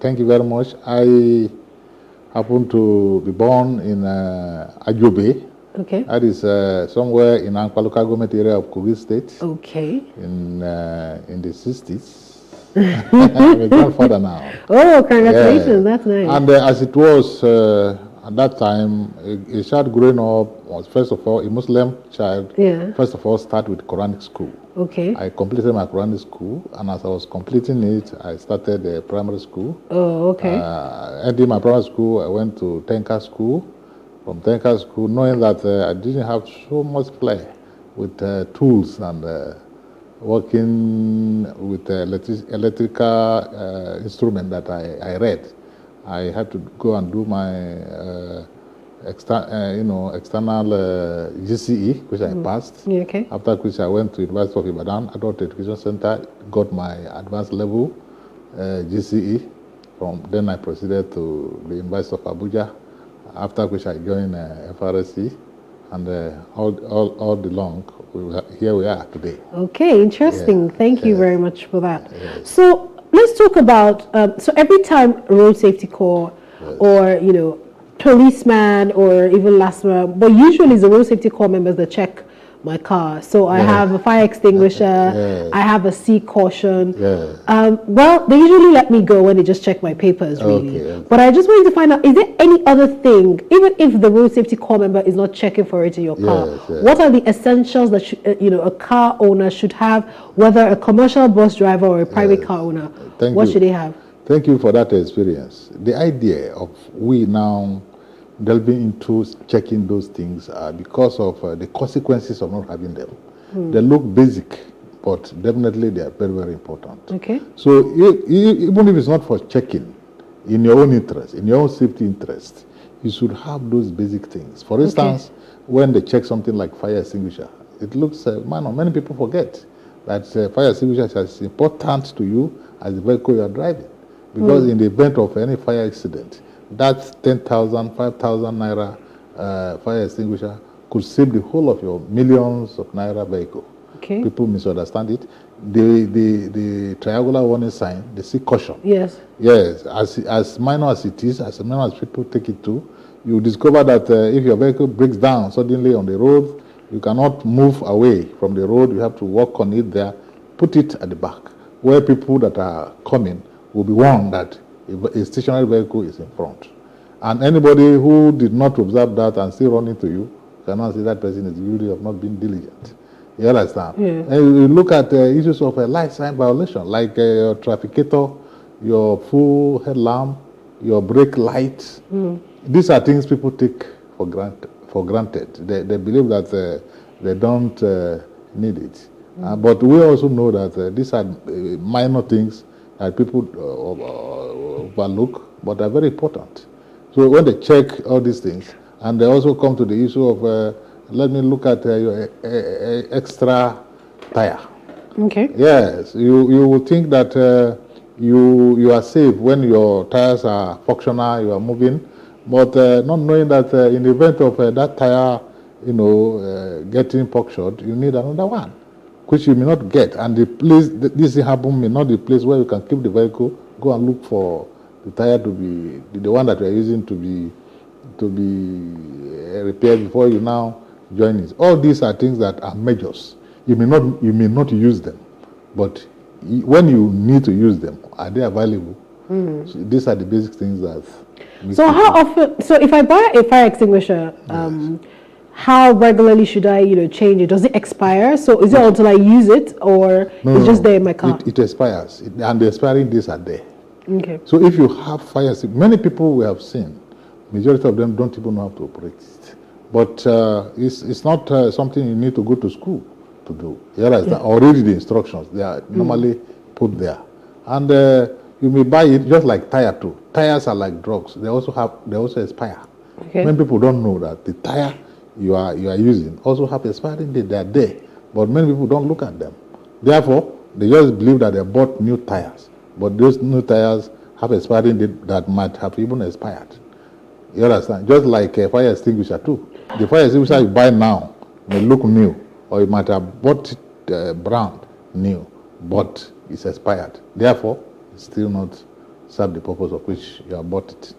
Thank you very much. I happened to be born in Ajobe. Okay. That is somewhere in Ankpa local government area of Kogi State. Okay. In the 60s. I'm a grandfather now. Oh, congratulations. Yeah. That's nice. And as it was at that time, a child growing up was, first of all, a Muslim child. Yeah. First of all, start with Quranic school. Okay. I completed my Quranic school, and as I was completing it, I started primary school. Oh, okay. Ending my primary school, I went to Tenka School. From Tenka School, knowing that I didn't have so much play with tools and working with electrical instrument that I read. I had to go and do my external GCE, which I passed. Yeah, okay. After which I went to University of Ibadan, Adult Education Center, got my advanced level GCE. From then I proceeded to the University of Abuja, after which I joined FRSC, and all the long, here we are today. Okay, interesting. Yeah. Thank you very much for that. Yes. So let's talk about, so every time Road Safety Corps or, policeman or even LASMA, but usually it's the Road Safety Corps members that check my car. So I have a fire extinguisher, I have a C caution. Well, they usually let me go when they just check my papers, really. Okay. But I just wanted to find out, is there any other thing, even if the Road Safety Corps member is not checking for it in your car, what are the essentials that a car owner should have, whether a commercial bus driver or a private car owner? What should they have? Thank you for that experience. The idea of we now delving into checking those things because of the consequences of not having them. They look basic, but definitely they are very, very important. Okay. So even if it's not for checking, in your own interest, in your own safety interest, you should have those basic things. For instance, when they check something like fire extinguisher, it looks minor. Many people forget that fire extinguisher is as important to you as the vehicle you are driving. Because in the event of any fire accident, that 10,000, 5,000 naira fire extinguisher could save the whole of your millions of naira vehicle. People misunderstand it. The triangular warning sign, they see caution. Yes. Yes, as minor as it is, as minor as people take it to, you discover that if your vehicle breaks down suddenly on the road, you cannot move away from the road. You have to walk on it there, put it at the back, where people that are coming will be warned that a stationary vehicle is in front. And anybody who did not observe that and still run into you, cannot say that person is guilty of not being diligent. You understand? Yeah. And you look at issues of a light sign violation, like your trafficator, your full headlamp, your brake lights. These are things people take for granted. They believe that they don't need it. But we also know that these are minor things that people overlook, but are very important. So when they check all these things, and they also come to the issue of, let me look at your extra tire. Yes, you will think that you are safe when your tires are functional, you are moving, but not knowing that in the event of that tire, getting punctured, you need another one, which you may not get. And the place this happen may not be the place where you can keep the vehicle. Go and look for the tire to be the one that you are using to be repaired before you now join it. All these are things that are measures. You may not use them, but when you need to use them, are they available? So these are the basic things that. So how often? So if I buy a fire extinguisher, how regularly should I, change it? Does it expire? So is it until I use it, or it's just there in my car? It expires, and the expiring days are there. Okay. So if you have fire, many people we have seen, majority of them don't even know how to operate it. But it's not something you need to go to school to do. Or read the instructions. They are normally put there. And you may buy it just like tire too. Tires are like drugs. They also expire. Many people don't know that the tire you are using also have expiring date. They are there. But many people don't look at them. Therefore, they just believe that they bought new tires. But those new tires have expiring date that might have even expired. You understand? Just like a fire extinguisher too. The fire extinguisher you buy now may look new, or you might have bought it brand new, but it's expired. Therefore, it's still not serve the purpose of which you have bought it.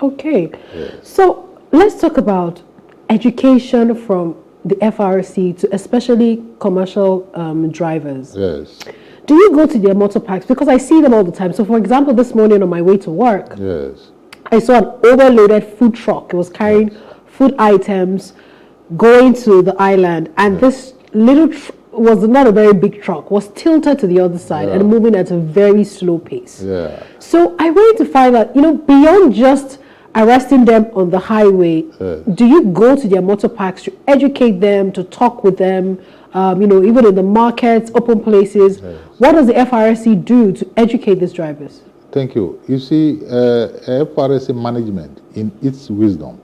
Okay. Yes. So let's talk about education from the FRC to especially commercial drivers. Yes. Do you go to their motor parks? Because I see them all the time. So for example, this morning on my way to work, yes, I saw an overloaded food truck. It was carrying food items going to the island, and this little was not a very big truck, was tilted to the other side and moving at a very slow pace. So I wanted to find out, beyond just arresting them on the highway, do you go to their motor parks to educate them, to talk with them, even in the markets, open places? What does the FRC do to educate these drivers? Thank you. You see, FRC management, in its wisdom,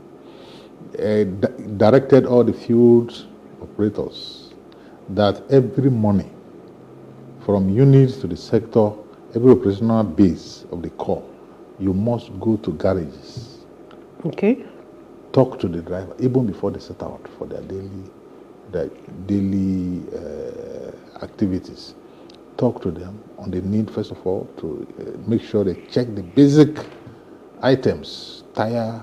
directed all the field operators that every morning, from units to the sector, every operational base of the corps, you must go to garages. Okay. Talk to the driver even before they set out for their daily activities. Talk to them on the need, first of all, to make sure they check the basic items, tire,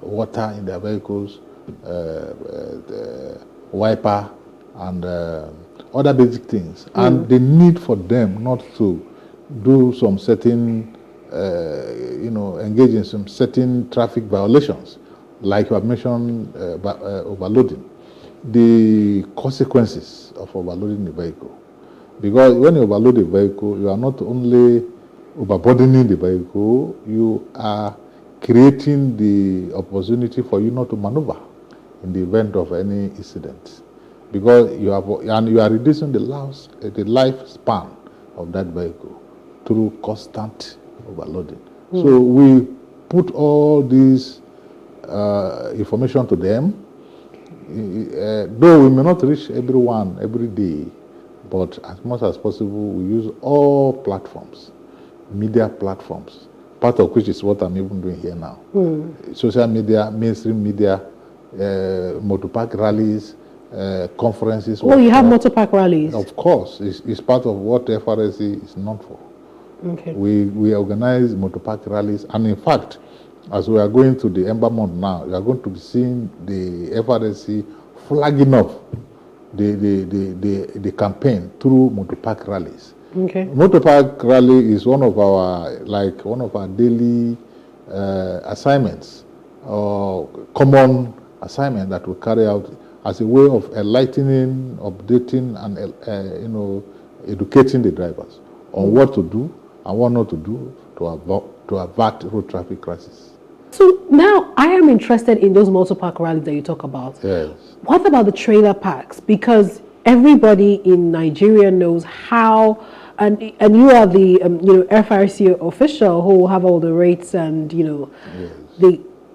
water in their vehicles, the wiper, and other basic things. And the need for them not to do some certain, engage in some certain traffic violations, like you have mentioned, overloading. The consequences of overloading the vehicle. Because when you overload the vehicle, you are not only overburdening the vehicle, you are creating the opportunity for you not to maneuver in the event of any incident. Because you are reducing the lifespan of that vehicle through constant overloading. So we put all this information to them. Though we may not reach everyone every day, but as much as possible, we use all platforms, media platforms, part of which is what I'm even doing here now. Social media, mainstream media, motorpark rallies, conferences. Oh, you have motorpark rallies? Of course. It's part of what FRSC is known for. Okay. We organize motorpark rallies, and in fact, as we are going to the Ember Month now, you are going to be seeing the FRSC flagging off the campaign through motorpark rallies. Okay. Motorpark rally is one of our daily assignments, or common assignment that we carry out as a way of enlightening, updating, and educating the drivers on what to do and what not to do to avert road traffic crisis. So now I am interested in those motorpark rallies that you talk about. Yes. What about the trailer parks? Because everybody in Nigeria knows how, and you are the FRC official who will have all the rates and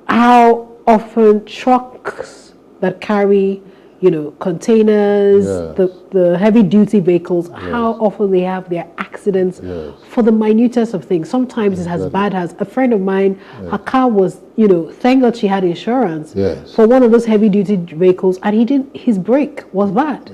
how often trucks that carry containers, the heavy duty vehicles, how often they have their accidents for the minutest of things. Sometimes it's as bad as a friend of mine, her car was, thank God she had insurance for one of those heavy duty vehicles, and his brake was bad.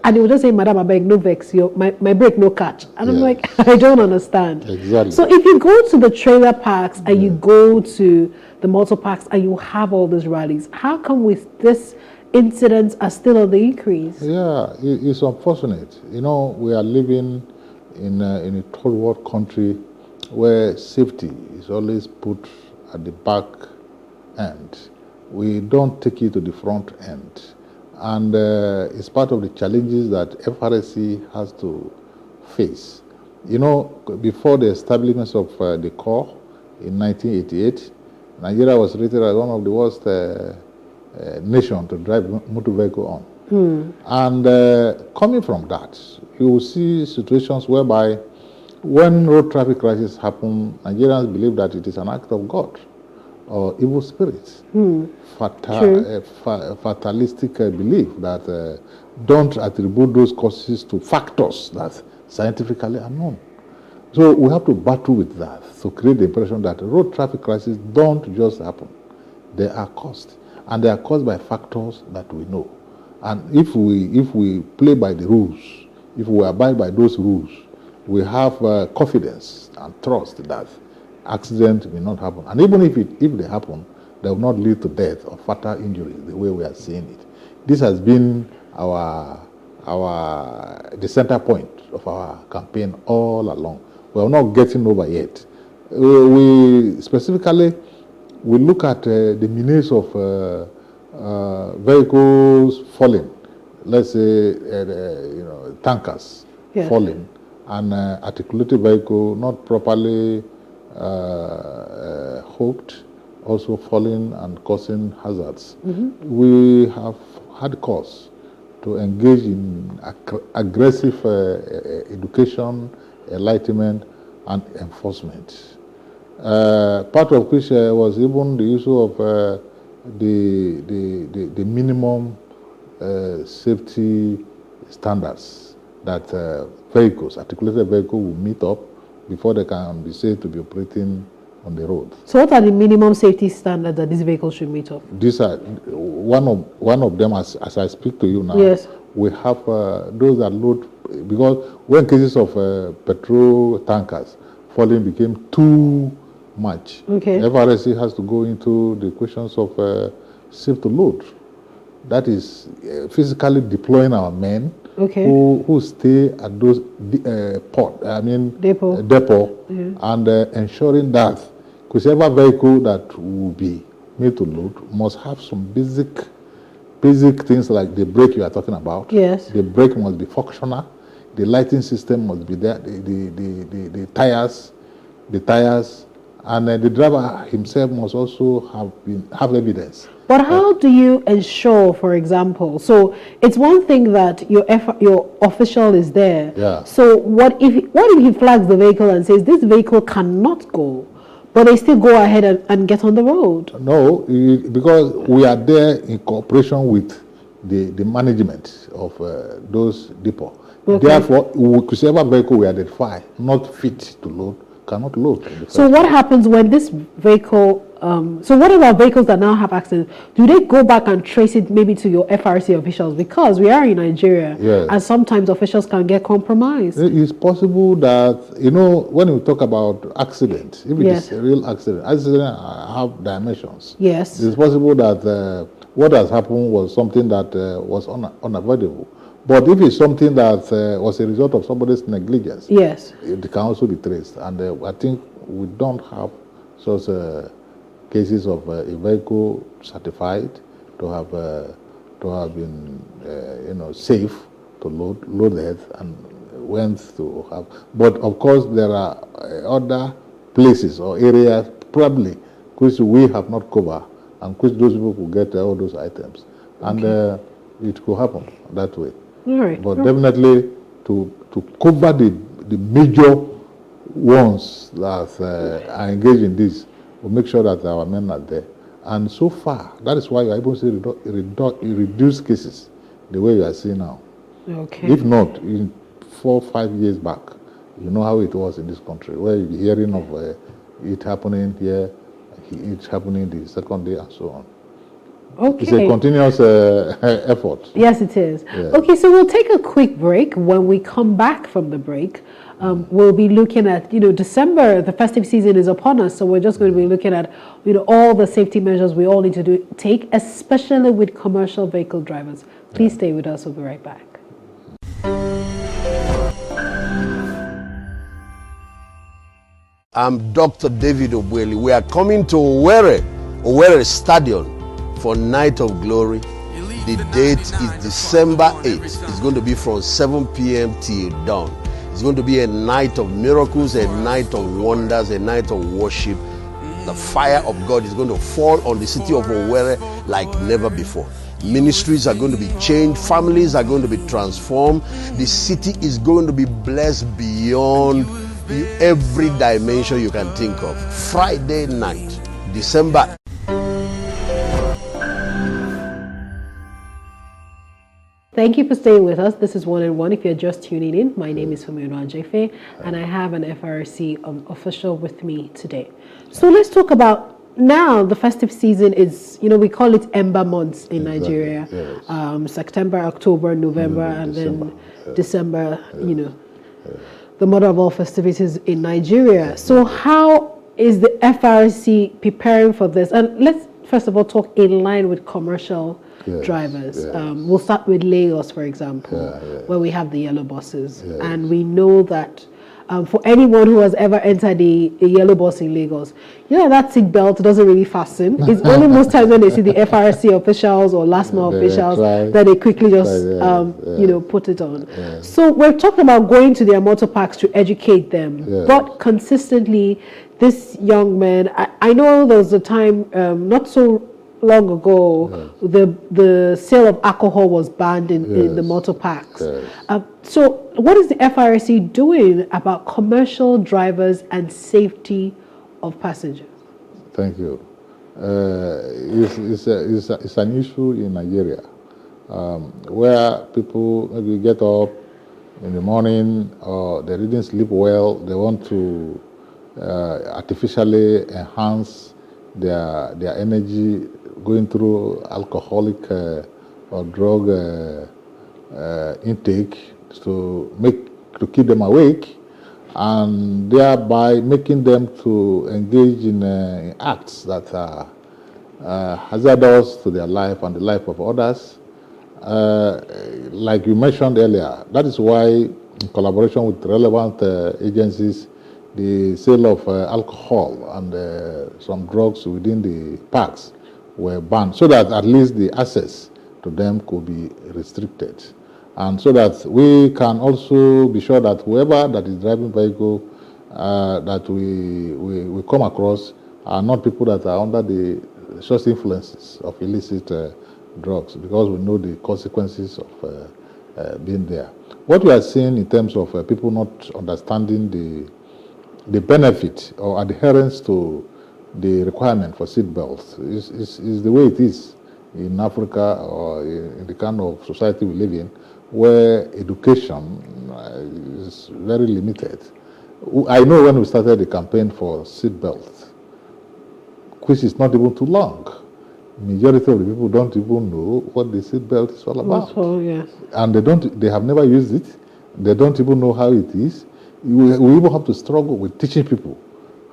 And he would just say, Madam, I beg, no vex, my brake no catch. And I'm like, I don't understand. Exactly. So if you go to the trailer parks and you go to the motor parks and you have all these rallies, how come with this incidents are still on the increase? Yeah, it's unfortunate. We are living in a third world country where safety is always put at the back end. We don't take it to the front end. And it's part of the challenges that FRSC has to face. Before the establishment of the Corps in 1988, Nigeria was rated as one of the worst nation to drive motor vehicle on. And coming from that, you will see situations whereby when road traffic crises happen, Nigerians believe that it is an act of God or evil spirits. Fatalistic belief that don't attribute those causes to factors that scientifically are known. So we have to battle with that to create the impression that road traffic crises don't just happen. They are caused. And they are caused by factors that we know. And if we play by the rules, if we abide by those rules, we have confidence and trust that accidents will not happen. And even if they happen, they will not lead to death or fatal injury the way we are seeing it. This has been the center point of our campaign all along. We are not getting over yet. We specifically look at the menace of vehicles falling, let's say tankers falling, and articulated vehicle not properly hooked, also falling and causing hazards. We have had cause to engage in aggressive education, enlightenment, and enforcement. Part of which was even the issue of the minimum safety standards that articulated vehicles will meet up before they can be said to be operating on the road. So what are the minimum safety standards that these vehicles should meet up? These are one of them, as I speak to you now. Yes. We have those that load, because when cases of petrol tankers falling became too much, FRSC has to go into the questions of safe to load. That is physically deploying our men who stay at those depot and ensuring that whichever vehicle that will be made to load must have some basic things like the brake you are talking about. Yes. The brake must be functional. The lighting system must be there. The tires, and the driver himself must also have evidence. But how do you ensure, for example, so it's one thing that your official is there. Yeah. So what if he flags the vehicle and says this vehicle cannot go, but they still go ahead and get on the road. No, because we are there in cooperation with the management of those depots. Okay. Therefore, whichever vehicle we identify not fit to load cannot load. So what happens when this vehicle, so what about vehicles that now have accidents? Do they go back and trace it maybe to your FRC officials? Because we are in Nigeria, yes, and sometimes officials can get compromised. It's possible that, when we talk about accident, if it is a real accident have dimensions. Yes. It's possible that what has happened was something that was unavoidable. But if it's something that was a result of somebody's negligence, yes, it can also be traced. And I think we don't have such cases of a vehicle certified to have been safe to load it and went to have. But of course, there are other places or areas probably which we have not covered and which those people could get all those items, and it could happen that way. Right. But definitely to cover the major ones that are engaged in this, we'll make sure that our men are there. And so far, that is why you are able to see reduce cases the way you are seeing now. Okay. If not, in 4 or 5 years back, you know how it was in this country, where you're hearing of it happening here, it happening the second day, and so on. Okay. It's a continuous effort. Yes, it is. Yeah. Okay, so we'll take a quick break. When we come back from the break, we'll be looking at, December, the festive season is upon us, so we're just going to be looking at, all the safety measures we all need to take, especially with commercial vehicle drivers. Please stay with us. We'll be right back. I'm Dr. David Obweli. We are coming to Owerri Stadium for Night of Glory. The date is December 8th. It's going to be from 7 p.m. till dawn. It's going to be a night of miracles, a night of wonders, a night of worship. The fire of God is going to fall on the city of Owerri like never before. Ministries are going to be changed. Families are going to be transformed. The city is going to be blessed beyond every dimension you can think of. Friday night, December. Thank you for staying with us. This is One and One. If you're just tuning in, my name is Fumino Ajefe, and I have an FRC official with me today. So let's talk about now. The festive season is, we call it Ember months in Nigeria. Yes. September, October, November, and then December, the mother of all festivities in Nigeria. So how is the FRC preparing for this? And let's first of all talk in line with commercial drivers. We'll start with Lagos, for example, where we have the yellow buses. And we know that for anyone who has ever entered a yellow bus in Lagos, that seat belt doesn't really fasten. It's only most times when they see the FRC officials or last mile officials that they quickly just, put it on. So we're talking about going to their motor parks to educate them, but consistently, this young man, I know there was a time not so long ago, the sale of alcohol was banned in the motor parks. So what is the FRC doing about commercial drivers and safety of passengers? Thank you. It's an issue in Nigeria where people maybe get up in the morning or they didn't sleep well, they want to artificially enhance their energy going through alcoholic or drug intake to keep them awake, and thereby making them to engage in acts that are hazardous to their life and the life of others. Like you mentioned earlier, that is why, in collaboration with relevant agencies, the sale of alcohol and some drugs within the parks were banned, so that at least the access to them could be restricted, and so that we can also be sure that whoever that is driving vehicle that we come across are not people that are under the social influences of illicit drugs, because we know the consequences of being there. What we are seeing in terms of people not understanding the benefit or adherence to the requirement for seat belts is the way it is in Africa or in the kind of society we live in, where education is very limited. I know when we started the campaign for seat belts, which is not even too long, majority of the people don't even know what the seat belt is all about. Also, yes. And they have never used it. They don't even know how it is. We even have to struggle with teaching people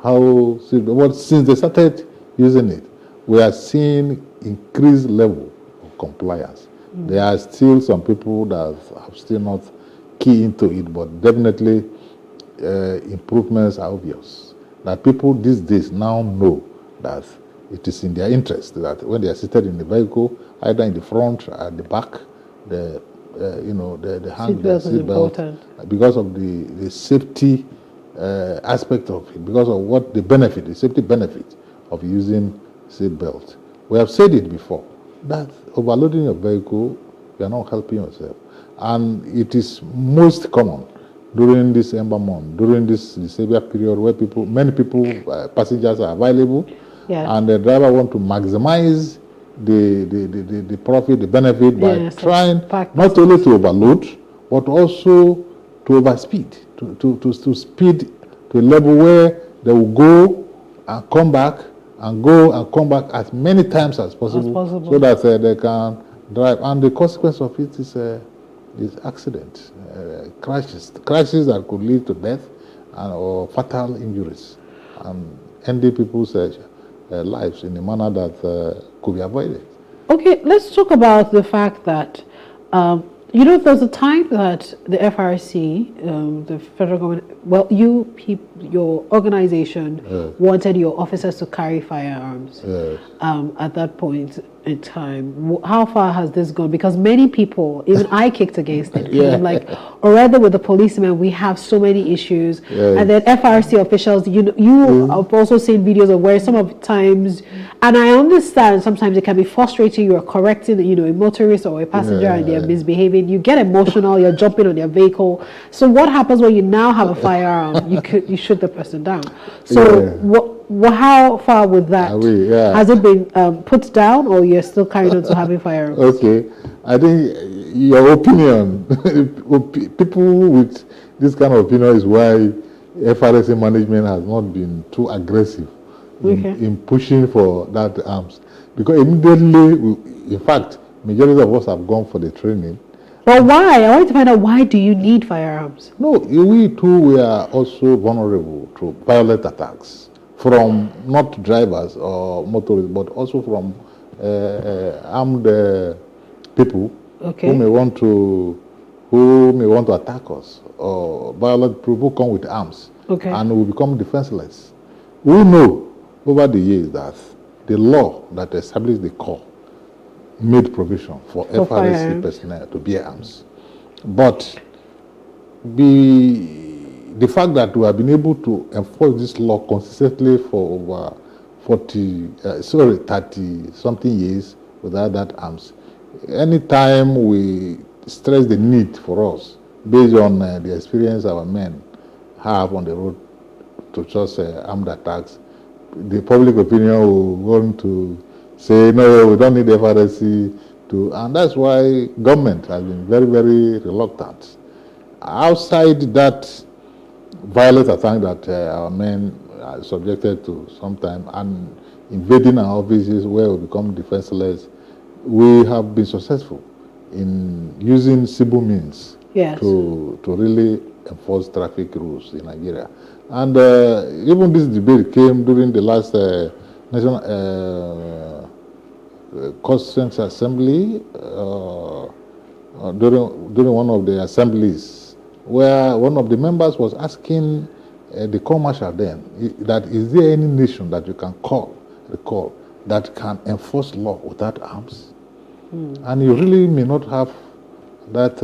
how, since they started using it, we are seeing increased level of compliance. There are still some people that have still not keyed into it, but definitely improvements are obvious. That people these days now know that it is in their interest that when they are seated in the vehicle, either in the front or at the back, the hang the seatbelt, because of the safety aspect of it, because of what the safety benefit of using seatbelt. We have said it before, that overloading your vehicle, you are not helping yourself. And it is most common during this Ember month, during this Savior period where many passengers are available, and the driver want to maximize the profit, the benefit by trying not only to overload, but also to overspeed, to speed to a level where they will go and come back and go and come back as many times as possible, so that they can drive. And the consequence of it is accident, crashes that could lead to death or fatal injuries, and ending people's lives in a manner that could be avoided. Okay, let's talk about the fact that, there's a time that the FRC, the federal government, well, your organization wanted your officers to carry firearms at that point in time. How far has this gone? Because many people, even I kicked against it. I'm like, already with the policemen, we have so many issues. And then FRC officials, you have also seen videos of where some of the times, and I understand sometimes it can be frustrating. You are correcting, a motorist or a passenger and they're misbehaving. You get emotional, you're jumping on their vehicle. So what happens when you now have a firearm? You shoot the person down. So how far with that? Has it been put down, or you're still carrying on to having firearms? Okay, I think your opinion, people with this kind of opinion is why FRSA management has not been too aggressive in pushing for that arms. Because immediately, in fact, majority of us have gone for the training. Well, why? I want to find out, why do you need firearms? No, we too, we are also vulnerable to violent attacks from not drivers or motorists, but also from armed people who may want to attack us, or violent people who come with arms, and we become defenseless. We know over the years that the law that established the corps made provision for FRSC personnel to bear arms, but the fact that we have been able to enforce this law consistently for over 30 something years without that arms. Anytime we stress the need for us, based on the experience our men have on the road to just armed attacks, the public opinion will want to say, no, we don't need the FRSC to, and that's why government has been very, very reluctant. Outside that violent attack that our men are subjected to sometimes, and invading our offices where we become defenseless, we have been successful in using civil means to really enforce traffic rules in Nigeria. And even this debate came during the last National Constituent Assembly, during one of the assemblies, where one of the members was asking the Corps Marshal then, that is there any nation that you can recall that can enforce law without arms? And you really may not have that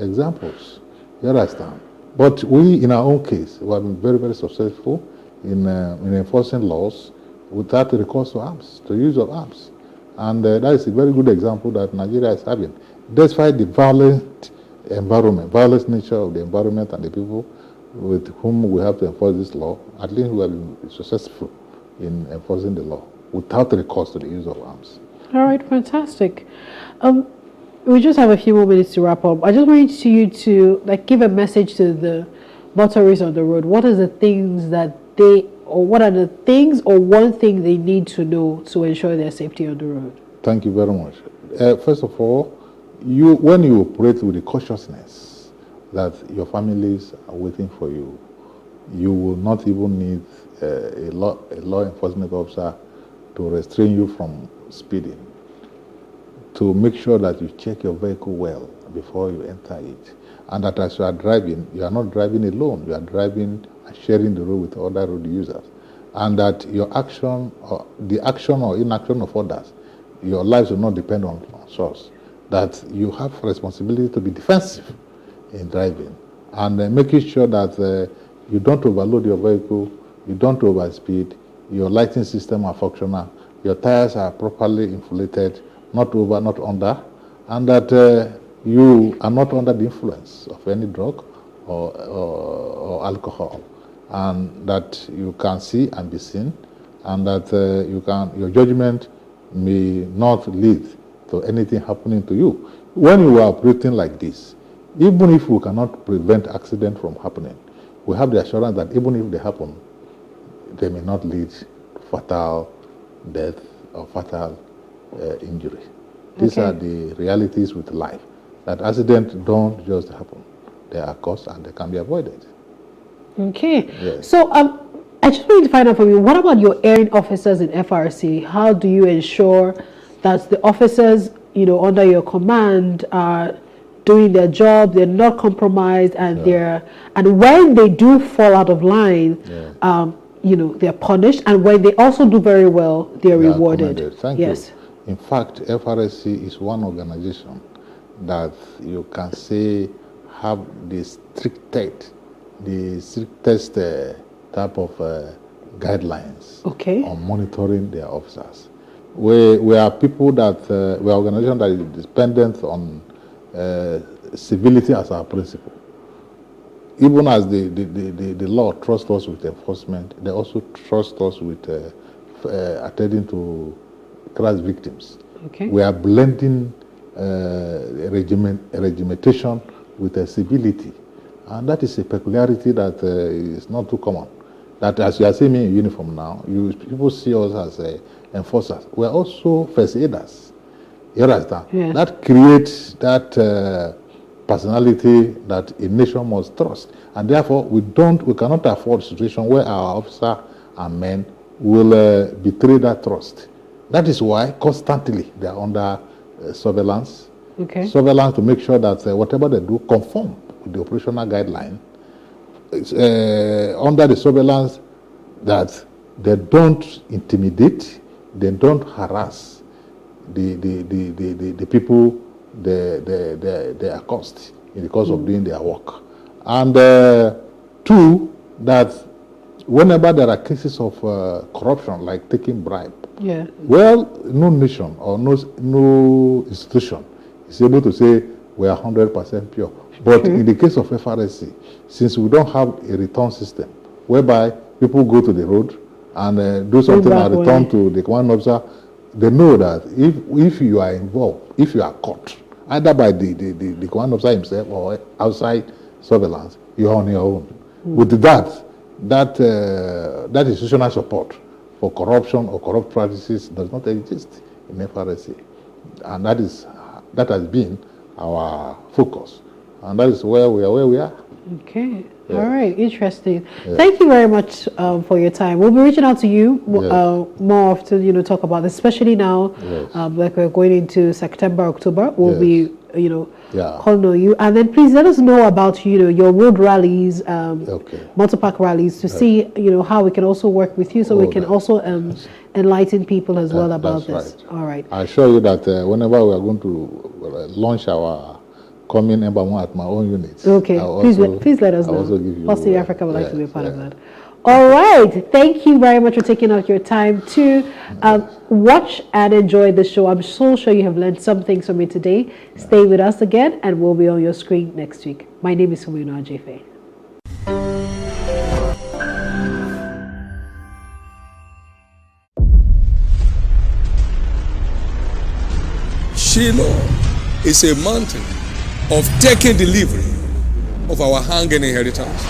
examples, you understand? But we, in our own case, we have been very, very successful in enforcing laws without recourse to arms, to use of arms. And that is a very good example that Nigeria is having. Despite the violent nature of the environment and the people, with whom we have to enforce this law, at least we have been successful in enforcing the law without recourse to the use of arms. All right, fantastic. We just have a few more minutes to wrap up. I just want you to give a message to the motorists on the road. What are the things that what are the things or one thing they need to know to ensure their safety on the road? Thank you very much. First of all, when you operate with the consciousness that your families are waiting for you, you will not even need a law enforcement officer to restrain you from speeding, to make sure that you check your vehicle well before you enter it, and that as you are driving, you are not driving alone, you are driving and sharing the road with other road users, and that your action or the action or inaction of others, your lives will not depend on source, that you have responsibility to be defensive in driving, and making sure that you don't overload your vehicle, you don't overspeed, your lighting system are functional, your tires are properly inflated, not over, not under, and that you are not under the influence of any drug or alcohol, and that you can see and be seen, and that your judgment may not lead to anything happening to you. When you are operating like this, even if we cannot prevent accident from happening, we have the assurance that even if they happen, they may not lead to fatal death or fatal injury. These are the realities with life, that accidents don't just happen. They are caused and they can be avoided. Okay. Yes. So I just wanted to find out from you, what about your erring officers in FRC? How do you ensure that the officers, under your command are doing their job, they're not compromised, and and when they do fall out of line, they're punished, and when they also do very well, they're rewarded. Thank you. In fact, FRSC is one organization that you can say have the strictest type of guidelines on monitoring their officers. We are people that, we are an organization that is dependent on civility as our principle. Even as the law trusts us with enforcement, they also trust us with attending to crash victims. We are blending regimentation with civility, and that is a peculiarity that is not too common. That as you are seeing me in uniform now, people see us as enforcers. We are also first aiders. You understand? Yeah. That creates that personality that a nation must trust, and therefore we cannot afford a situation where our officer and men will betray that trust. That is why constantly they are under surveillance. Surveillance to make sure that whatever they do conform with the operational guideline. Under the surveillance, that they don't intimidate, they don't harass the people they accost in the course of doing their work. And two, that whenever there are cases of corruption, like taking bribe, well, no nation or no institution is able to say we are 100% pure. But in the case of FRSC, since we don't have a return system whereby people go to the road and do something and return to the command officer, they know that if you are involved, if you are caught, either by the command officer himself or outside surveillance, you are on your own. With that institutional support for corruption or corrupt practices does not exist in FRSC, and that has been our focus, and that is where we are. Okay. All right. Interesting. Thank you very much for your time. We'll be reaching out to you more often, talk about this, especially now, like we're going into September, October. We'll be, calling on you. And then please let us know about, your road rallies, motor park rallies, to see, how we can also work with you, so we can also enlighten people as well about this. Right. All right. I assure you that whenever we are going to launch our coming number one at my own unit. Okay, please let us know. Also give you, Post Africa would like to be a part of that. All right, thank you very much for taking out your time to watch and enjoy the show. I'm so sure you have learned some things from it today. Stay with us again, and we'll be on your screen next week. My name is Humino Ajefe. Shiloh is a mountain of taking delivery of our hanging inheritance.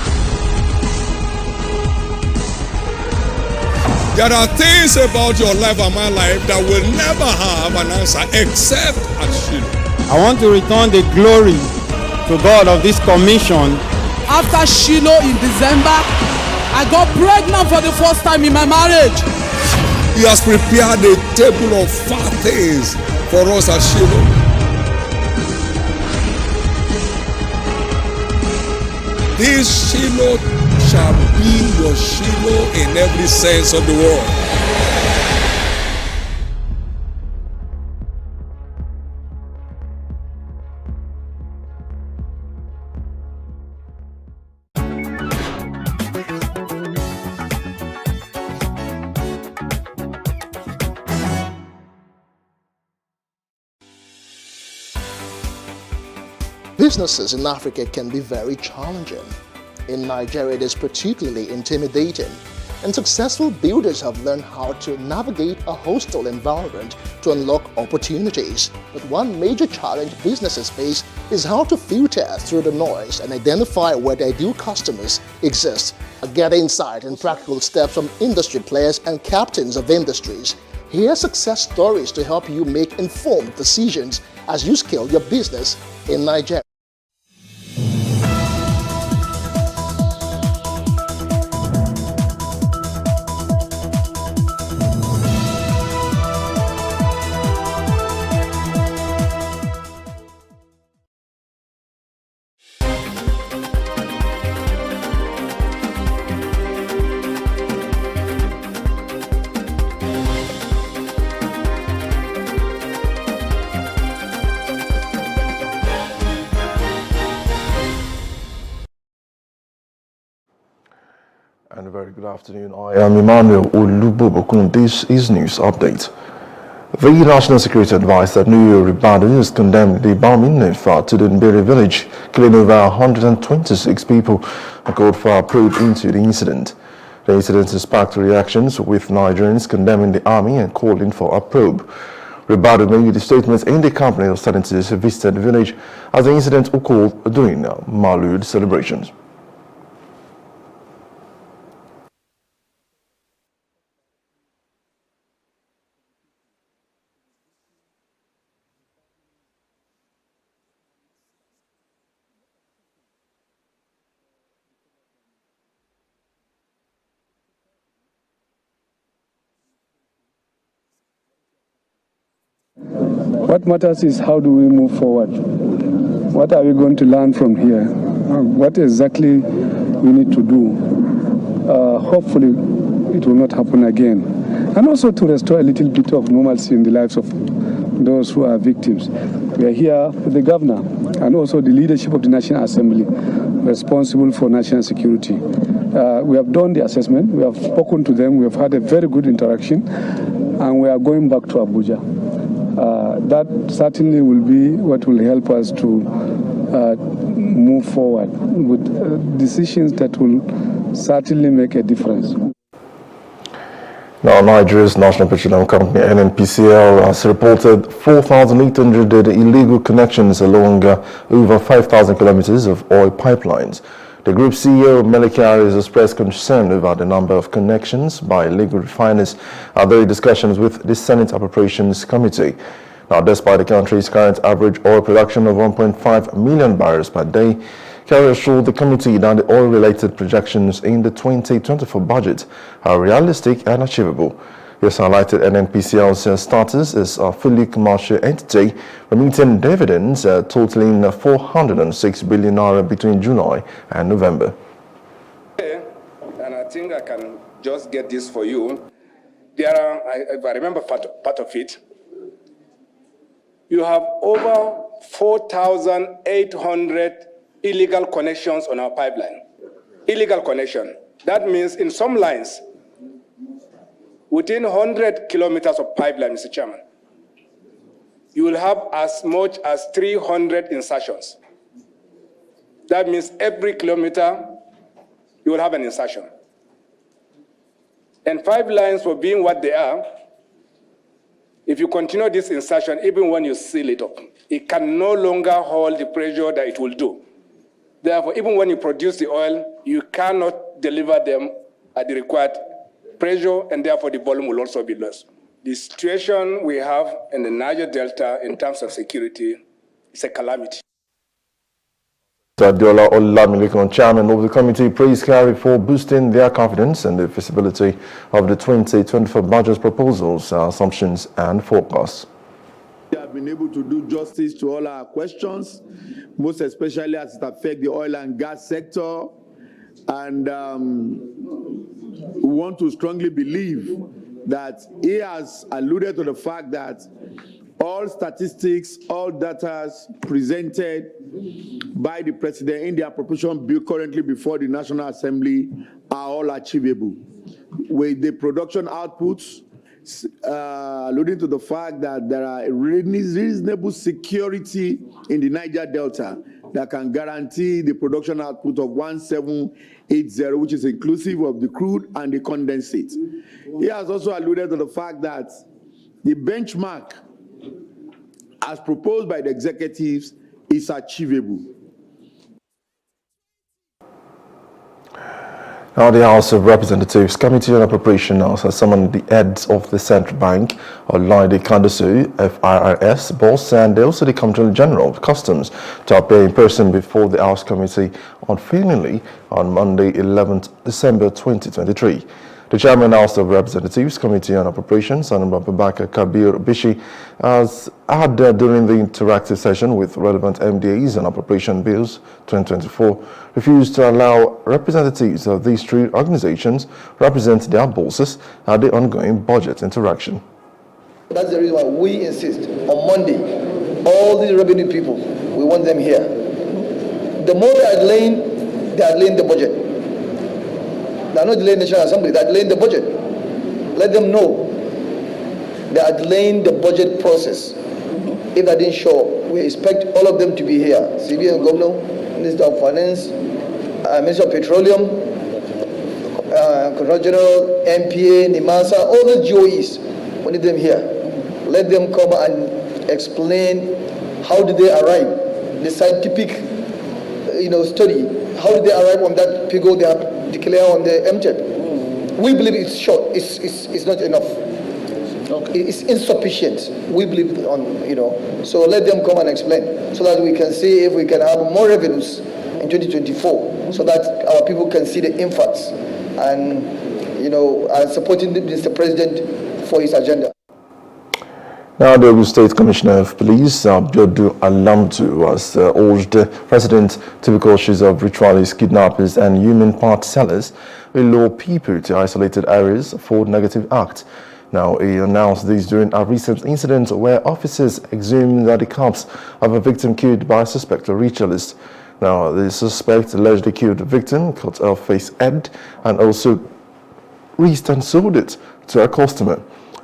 There are things about your life and my life that will never have an answer except at Shiloh. I want to return the glory to God of this commission. After Shiloh in December, I got pregnant for the first time in my marriage. He has prepared a table of fat things for us at Shiloh. This Shiloh shall be your Shiloh in every sense of the word. Businesses in Africa can be very challenging. In Nigeria, it is particularly intimidating, and successful builders have learned how to navigate a hostile environment to unlock opportunities. But one major challenge businesses face is how to filter through the noise and identify where their ideal customers exist. Get insight and practical steps from industry players and captains of industries. Hear success stories to help you make informed decisions as you scale your business in Nigeria. And a very good afternoon. I am Emmanuel Olubobokun. This is News Update. The National Security Advisor, Nuyo Ribadu, has condemned the bombing of Tudunbiri village, killing over 126 people, and called for a probe into the incident. The incident has sparked reactions, with Nigerians condemning the army and calling for a probe. Ribadu made the statement in the company of scientists who visited the village as the incident occurred during Maulud celebrations. What matters is how do we move forward? What are we going to learn from here? What exactly we need to do? Hopefully it will not happen again. And also to restore a little bit of normalcy in the lives of those who are victims. We are here with the governor and also the leadership of the National Assembly responsible for national security. We have done the assessment, we have spoken to them, we have had a very good interaction, and we are going back to Abuja. That certainly will be what will help us to move forward with decisions that will certainly make a difference. Now, Nigeria's National Petroleum Company, NNPCL, has reported 4,800 illegal connections along over 5,000 kilometers of oil pipelines. The group CEO, Melekari, has expressed concern over the number of connections by illegal refiners at the discussions with the Senate Appropriations Committee. Now, despite the country's current average oil production of 1.5 million barrels per day, Kerry assured the committee that the oil-related projections in the 2024 budget are realistic and achievable. He has highlighted NNPCL's status as a fully commercial entity, remitting dividends totaling 406 billion naira between July and November. And I think I can just get this for you. There are, if I remember part of it, you have over 4,800 illegal connections on our pipeline. Illegal connection. That means in some lines, within 100 kilometers of pipeline, Mr. Chairman, you will have as much as 300 insertions. That means every kilometer, you will have an insertion. And 5 lines for being what they are, if you continue this insertion, even when you seal it up, it can no longer hold the pressure that it will do. Therefore, even when you produce the oil, you cannot deliver them at the required pressure, and therefore the volume will also be lost. The situation we have in the Niger Delta in terms of security is a calamity. Adiola Olamilekan, chairman of the committee, praised Kyari for boosting their confidence in the feasibility of the 2024 budget proposals, assumptions and forecasts. We have been able to do justice to all our questions, most especially as it affects the oil and gas sector. And we want to strongly believe that he has alluded to the fact that all statistics, all data presented by the President in the appropriation bill currently before the National Assembly are all achievable. With the production outputs, alluding to the fact that there are reasonable security in the Niger Delta that can guarantee the production output of 1780, which is inclusive of the crude and the condensate. He has also alluded to the fact that the benchmark as proposed by the executives is achievable. Now, the House of Representatives Committee on Appropriation has summoned the heads of the Central Bank, Olaide Kandasu, FIRS, Boss, and also the Comptroller General of Customs to appear in person before the House Committee unfailingly on Monday, 11th December 2023. The Chairman of the House of Representatives Committee on Appropriations, Honorable Abubakar Kabir Bishi, has had during the interactive session with relevant MDAs on appropriation bills 2024, refused to allow representatives of these three organizations represent their bosses at the ongoing budget interaction. That's the reason why we insist on Monday, all these revenue people, we want them here. The more they are delaying the budget. They are not delaying the National Assembly, they are delaying the budget. Let them know they are delaying the budget process. If they didn't show, we expect all of them to be here. CBN Governor, Minister of Finance, Minister of Petroleum, Controller General, MPA, NIMASA, all the GOEs, we need them here. Let them come and explain how did they arrive, the scientific study, how did they arrive on that figure they have declared on the MTEP. We believe it's short, it's not enough. Okay. It's insufficient. We believe so let them come and explain so that we can see if we can have more revenues in 2024 so that our people can see the impacts and supporting Mr. President for his agenda. Now, the Ogun State Commissioner of Police, Abiodu Alamtu, has urged residents to be cautious of ritualists, kidnappers, and human part sellers who lure people to isolated areas for negative acts. Now, he announced this during a recent incident where officers exhumed the corpse of a victim killed by a suspected ritualist. Now, the suspect allegedly killed the victim, cut off his head, and also raised and sold it to a customer.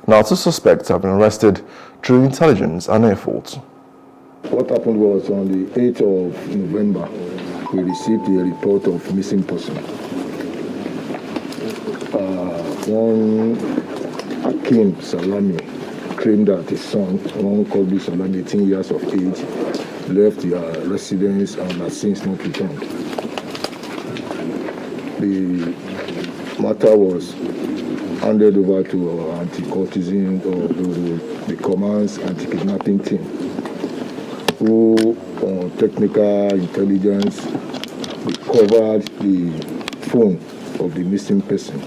Now, two suspects have been arrested through intelligence and efforts. What happened was on the 8th of November, we received a report of missing person. One Akim Salami claimed that his son, one Kobe Salami, 18 years of age, left their residence and has since not returned. The matter was handed over to our anti-courtesan or the Command's anti-kidnapping team, who on technical intelligence recovered the phone of the missing person.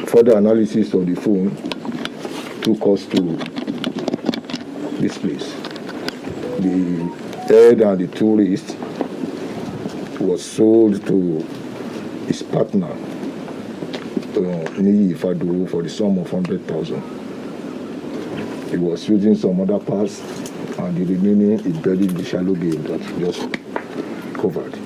Further analysis of the phone took us to this place. The head and the two wrists was sold to his partner, Niyi Fadu, for the sum of 100,000. He was using some other parts, and the remaining is buried in the shallow grave that just covered.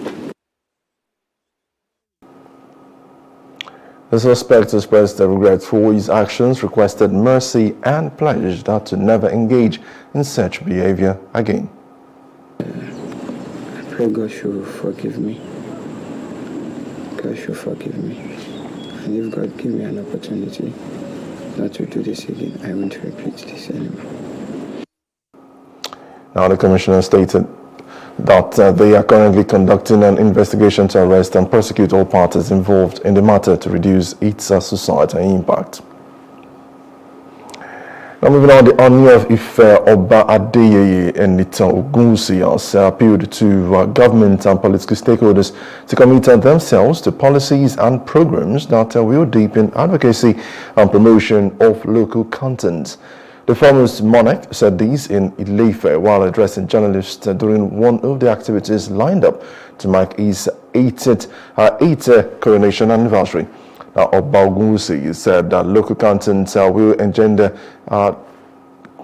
The suspect expressed regret for his actions, requested mercy, and pledged not to never engage in such behavior again. I pray God should forgive me. God should forgive me. And if God give me an opportunity not to do this again, I won't repeat this anymore. Now, the Commissioner stated that they are currently conducting an investigation to arrest and prosecute all parties involved in the matter to reduce its societal impact. Now, moving on, the Oni of Ife Oba Adeyeye Enitan Ogunwusi has appealed to government and political stakeholders to commit themselves to policies and programs that will deepen advocacy and promotion of local content. The foremost monarch said this in Ile-Ife while addressing journalists during one of the activities lined up to mark his 80th coronation anniversary. Oba Ogunwusi said that local content will engender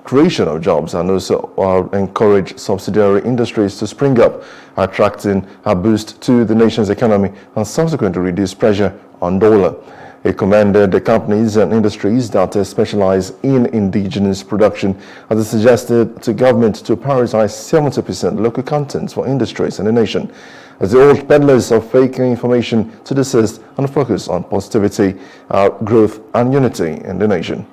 creation of jobs and also encourage subsidiary industries to spring up, attracting a boost to the nation's economy and subsequently reduce pressure on dollar. He commended the companies and industries that specialize in indigenous production as he suggested to government to prioritize 70% local content for industries in the nation, as the old peddlers of fake information to desist and focus on positivity, growth and unity in the nation.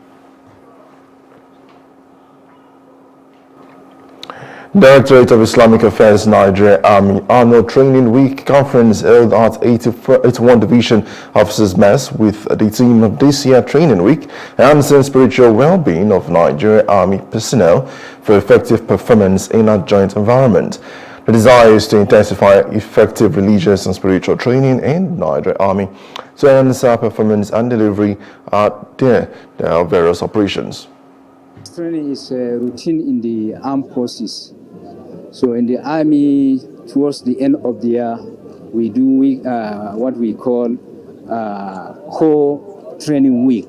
Directorate of Islamic Affairs Nigeria Army Annual Training Week Conference held at 81 Division Officers Mess with the theme of this year Training Week, enhancing spiritual well-being of Nigeria Army personnel for effective performance in a joint environment. The desire is to intensify effective religious and spiritual training in Nigeria Army to enhance performance and delivery at their various operations. Training is a routine in the armed forces. So in the army, towards the end of the year, we do what we call core training week.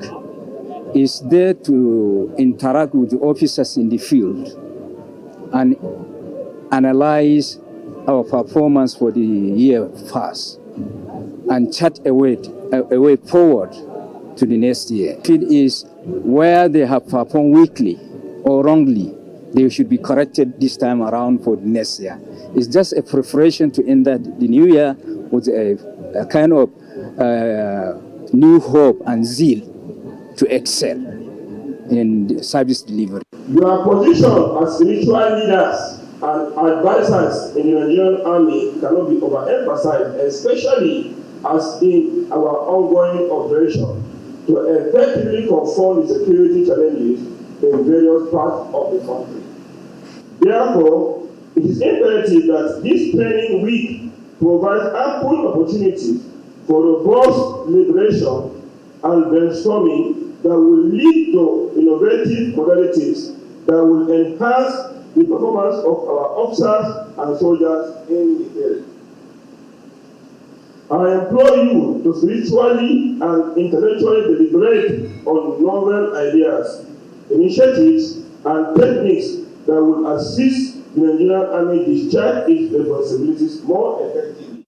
It's there to interact with the officers in the field and analyze our performance for the year past and chart a way forward to the next year. It is where they have performed weakly or wrongly, they should be corrected this time around for the next year. It's just a preparation to end the new year with a kind of new hope and zeal to excel in service delivery. Your position as spiritual leaders and advisors in the Nigerian Army cannot be overemphasized, especially as in our ongoing operation to effectively confront the security challenges in various parts of the country. Therefore, it is imperative that this training week provides ample opportunity for robust liberation and brainstorming that will lead to innovative modalities that will enhance the performance of our officers and soldiers in the field. I implore you to spiritually and intellectually deliberate on novel ideas, initiatives, and techniques that will assist the Nigerian Army discharge its responsibilities more effectively.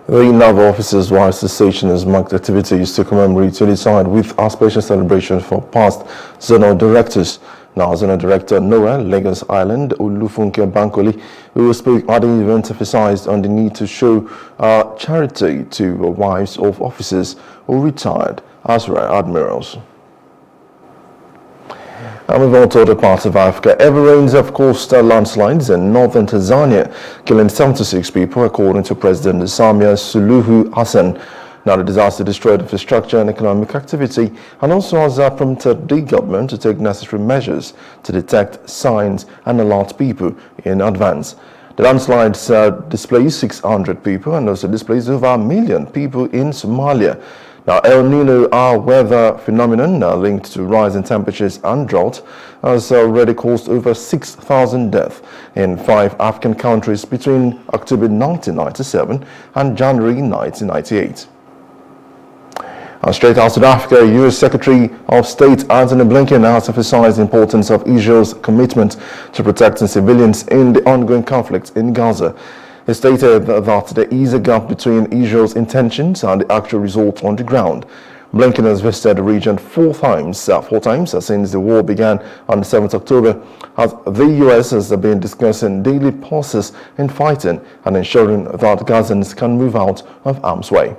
The Naval Officers' War Association has marked activities to commemorate Unity with a special celebration for past zonal directors. Now, Zonal Director Noah, Lagos Island, Olufunke Bankole, who spoke at the event, emphasized on the need to show charity to wives of officers who retired as admirals. And move on to other parts of Africa. Heavy rains have caused landslides in northern Tanzania, killing 76 people, according to President Samia Suluhu Hassan. Now, the disaster destroyed infrastructure and economic activity and also has prompted the government to take necessary measures to detect signs and alert people in advance. The landslides displaced 600 people and also displaced over 1 million people in Somalia. Now, El Nino, our weather phenomenon linked to rising temperatures and drought, has already caused over 6,000 deaths in 5 African countries between October 1997 and January 1998. Straight out of South Africa, U.S. Secretary of State Antony Blinken has emphasized the importance of Israel's commitment to protecting civilians in the ongoing conflict in Gaza. He stated that there is a gap between Israel's intentions and the actual result on the ground. Blinken has visited the region four times since the war began on the 7th October, as the U.S. has been discussing daily pauses in fighting and ensuring that Gazans can move out of harm's way.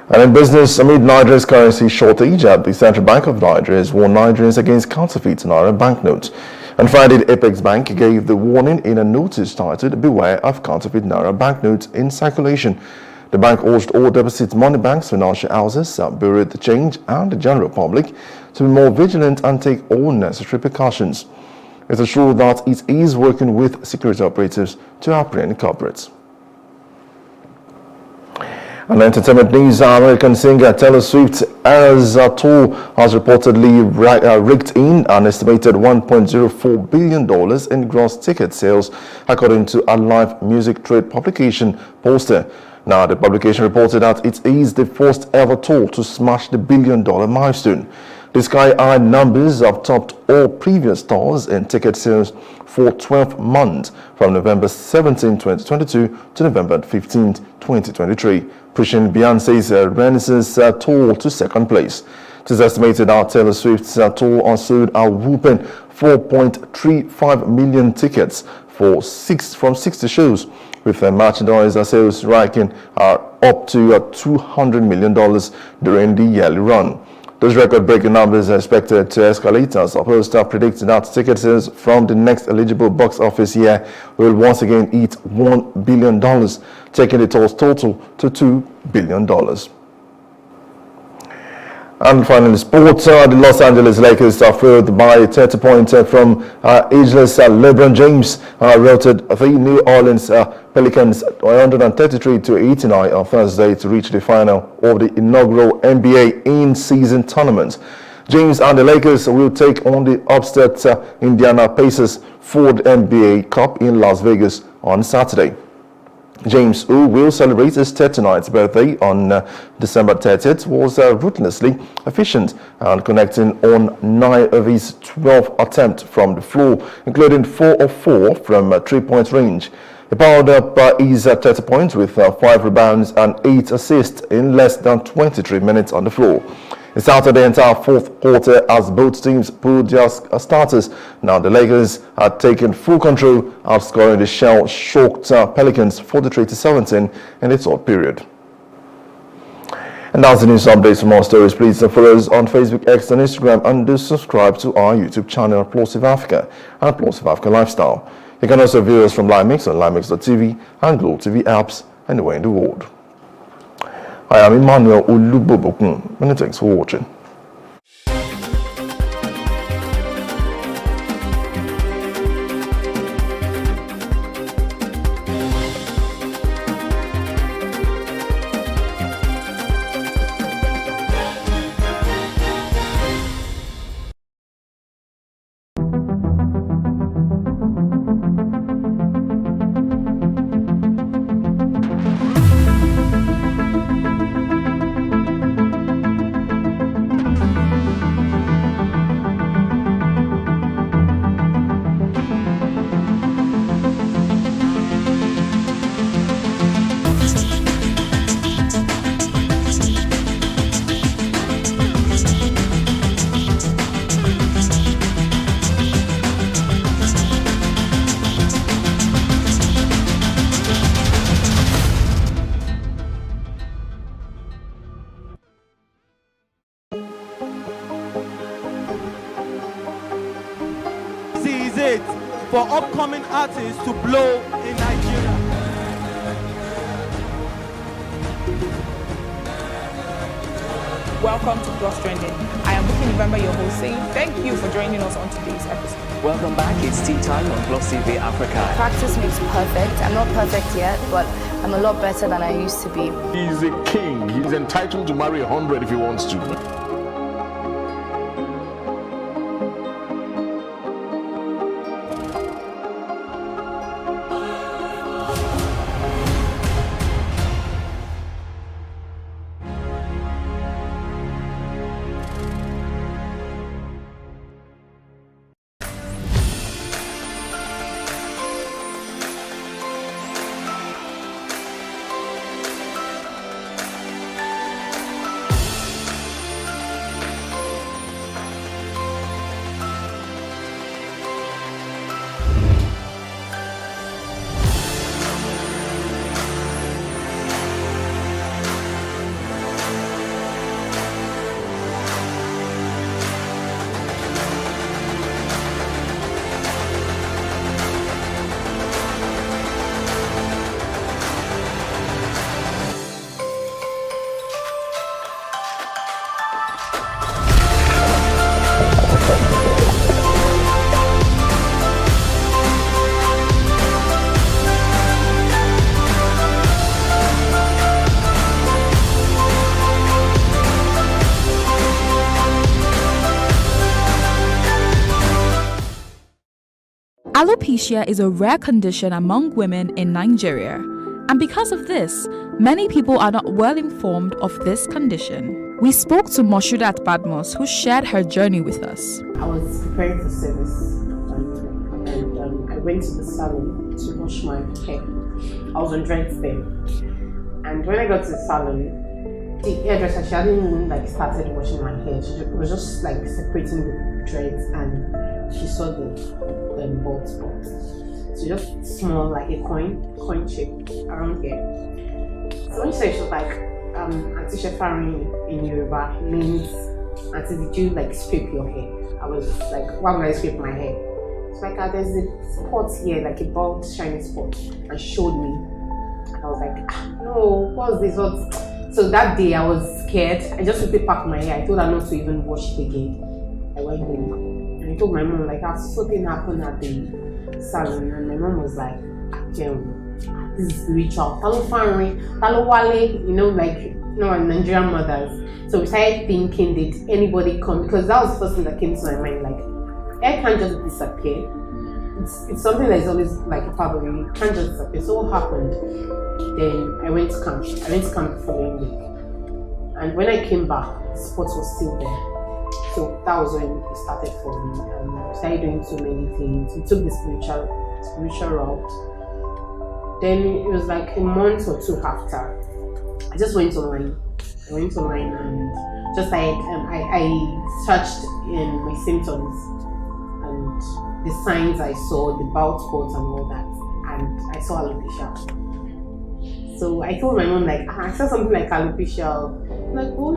And in business, amid Nigeria's currency shortage, the Central Bank of Nigeria has warned Nigerians against counterfeit Naira banknotes. On Friday, the Apex Bank gave the warning in a notice titled "Beware of Counterfeit Naira Banknotes in Circulation." The bank urged all deposit money banks, financial houses, bureau de change, and the general public to be more vigilant and take all necessary precautions. It assured that it is working with security operatives to apprehend culprits. And entertainment news, American singer Taylor Swift has reportedly raked in an estimated $1.04 billion in gross ticket sales, according to a live music trade publication Poster. Now, the publication reported that it is the first ever tour to smash the billion-dollar milestone. The sky-high numbers have topped all previous tours in ticket sales for 12 months, from November 17, 2022 to November 15, 2023, pushing Beyonce's Renaissance tour to second place. It is estimated that Taylor Swift's tour has sold a whopping 4.35 million tickets from 60 shows, with merchandise sales ranking up to $200 million during the yearly run. Those record-breaking numbers are expected to escalate as Poster predicts that ticket sales from the next eligible box office year will once again hit $1 billion, taking the tour's total to $2 billion. And finally, sports. The Los Angeles Lakers are failed by 30 points from ageless LeBron James, routed the New Orleans Pelicans 133-89 on Thursday to reach the final of the inaugural NBA in-season tournament. James and the Lakers will take on the upset Indiana Pacers for the NBA Cup in Las Vegas on Saturday. James, who will celebrate his 39th birthday on December 30th, was ruthlessly efficient and connecting on 9 of his 12 attempts from the floor, including 4 of 4 from three-point range. He powered up his 30 points with 5 rebounds and 8 assists in less than 23 minutes on the floor. It started the entire fourth quarter as both teams pulled their starters. Now the Lakers had taken full control, outscoring the shell-shocked Pelicans 43-17 in the third period. And that's the news updates. For more stories, please follow us on Facebook, X, and Instagram, and do subscribe to our YouTube channel, Plosive Africa and Plosive Africa Lifestyle. You can also view us from LiveMix on LiveMix.tv and Glow TV apps anywhere in the world. I am Emmanuel Olubobokun. Many thanks for watching. it for upcoming artists to blow in Nigeria. Welcome to Plus Trending. I am Bukky November, your host, saying thank you for joining us on today's episode. Welcome back. It's tea time on Plus TV Africa. Practice makes perfect. I'm not perfect yet, but I'm a lot better than I used to be. He's a king. He's entitled to marry 100 if he wants to. Alopecia is a rare condition among women in Nigeria, and because of this, many people are not well informed of this condition. We spoke to Moshudat Badmos, who shared her journey with us. I was preparing for service and I went to the salon to wash my hair. I was on dreads then. And when I got to the salon, the hairdresser, she hadn't even started washing my hair. She was just separating the dreads, and she saw the bald spot. So just small, like a coin shape around here. So when she said, she was like, Auntie Shefari in Yoruba means, Auntie, did you scrape your hair? I was like, why would I scrape my hair? It's like, there's a spot here, like a bald shiny spot, and she showed me. And I was like, no, what's this? So that day I was scared. I just quickly packed my hair. I told her not to even wash it again. I went home and I told my mom something happened at the salon, and my mom was like, this is spiritual. Nigerian mothers. So we started thinking, did anybody come? Because that was the first thing that came to my mind. Hair can't just disappear. It's something that is always a part of you. It can't just disappear. So what happened? Then I went to camp. The following week. And when I came back, the spot was still there. So that was when it started for me. And I started doing so many things. We took the spiritual route. Then it was a month or two after. I just went online. And just I searched in my symptoms and the signs I saw, the bald spots and all that, and I saw alopecia. So I told my mom I saw something like alopecia. I'm like, oh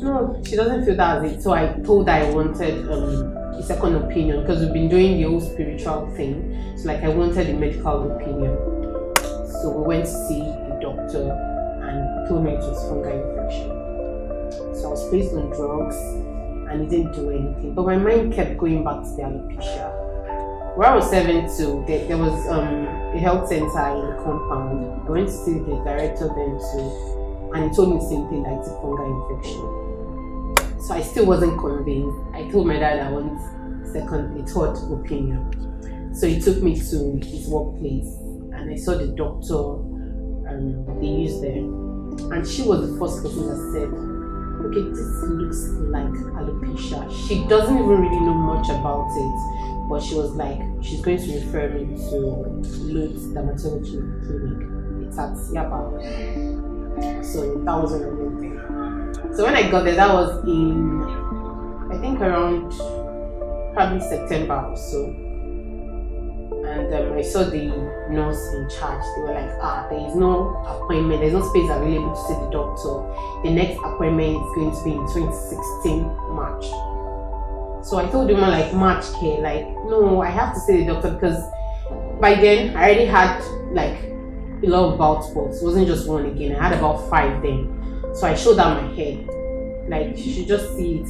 no, she doesn't feel that as it. So I told her I wanted a second opinion, because we've been doing the whole spiritual thing. So I wanted a medical opinion. So we went to see a doctor, and he told me it was fungal infection. So I was placed on drugs, and it didn't do anything. But my mind kept going back to the alopecia. Where I was 7 there was a health center in the compound. I went to see the director then too, and he told me the same thing, that it's a fungal infection. So I still wasn't convinced. I told my dad I want a third opinion. So he took me to his workplace, and I saw the doctor they used there. And she was the first person that said, okay, this looks like alopecia. She doesn't even really know much about it, but she was like, she's going to refer me to Lutz Dermatology Clinic. It's at Yaba. So that was when I went there. So when I got there, that was in, I think around probably September or so. And I saw the nurse in charge. They were like, there is no appointment, there's no space available to see the doctor. The next appointment is going to be in 2016 March. So I told the woman March care, no, I have to see the doctor, because by then I already had a lot of bald spots. It wasn't just one again, I had about 5 then. So I showed her my hair. She should just see it.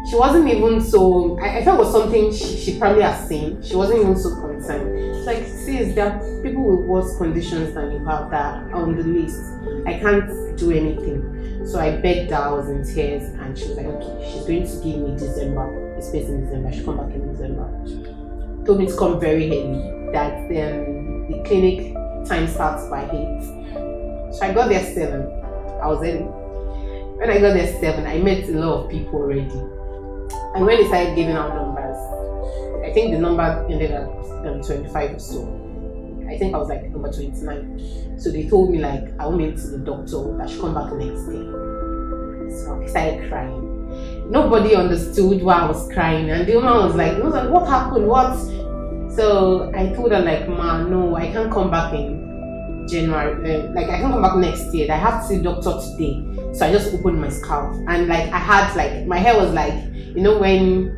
She wasn't even so, I felt it was something she probably has seen. She wasn't even so concerned. It's sis, there are people with worse conditions than you have that are on the list. I can't do anything. So I begged her, I was in tears, and she was like, okay, she's going to give me a space in December. She'll come back in December. Told me to come very early, that the clinic time starts by 8. So I got there 7. I was early. When I got there 7, I met a lot of people already. And when they started giving out numbers, I think the number ended at 25 or so. I think I was number 29. So they told me I won't be able to see the doctor, that should come back the next day. So I started crying. Nobody understood why I was crying, and the woman was like, what happened? What? So I told her ma, no, I can't come back in January. I can't come back next year. I have to see the doctor today. So I just opened my scalp, and I had my hair was when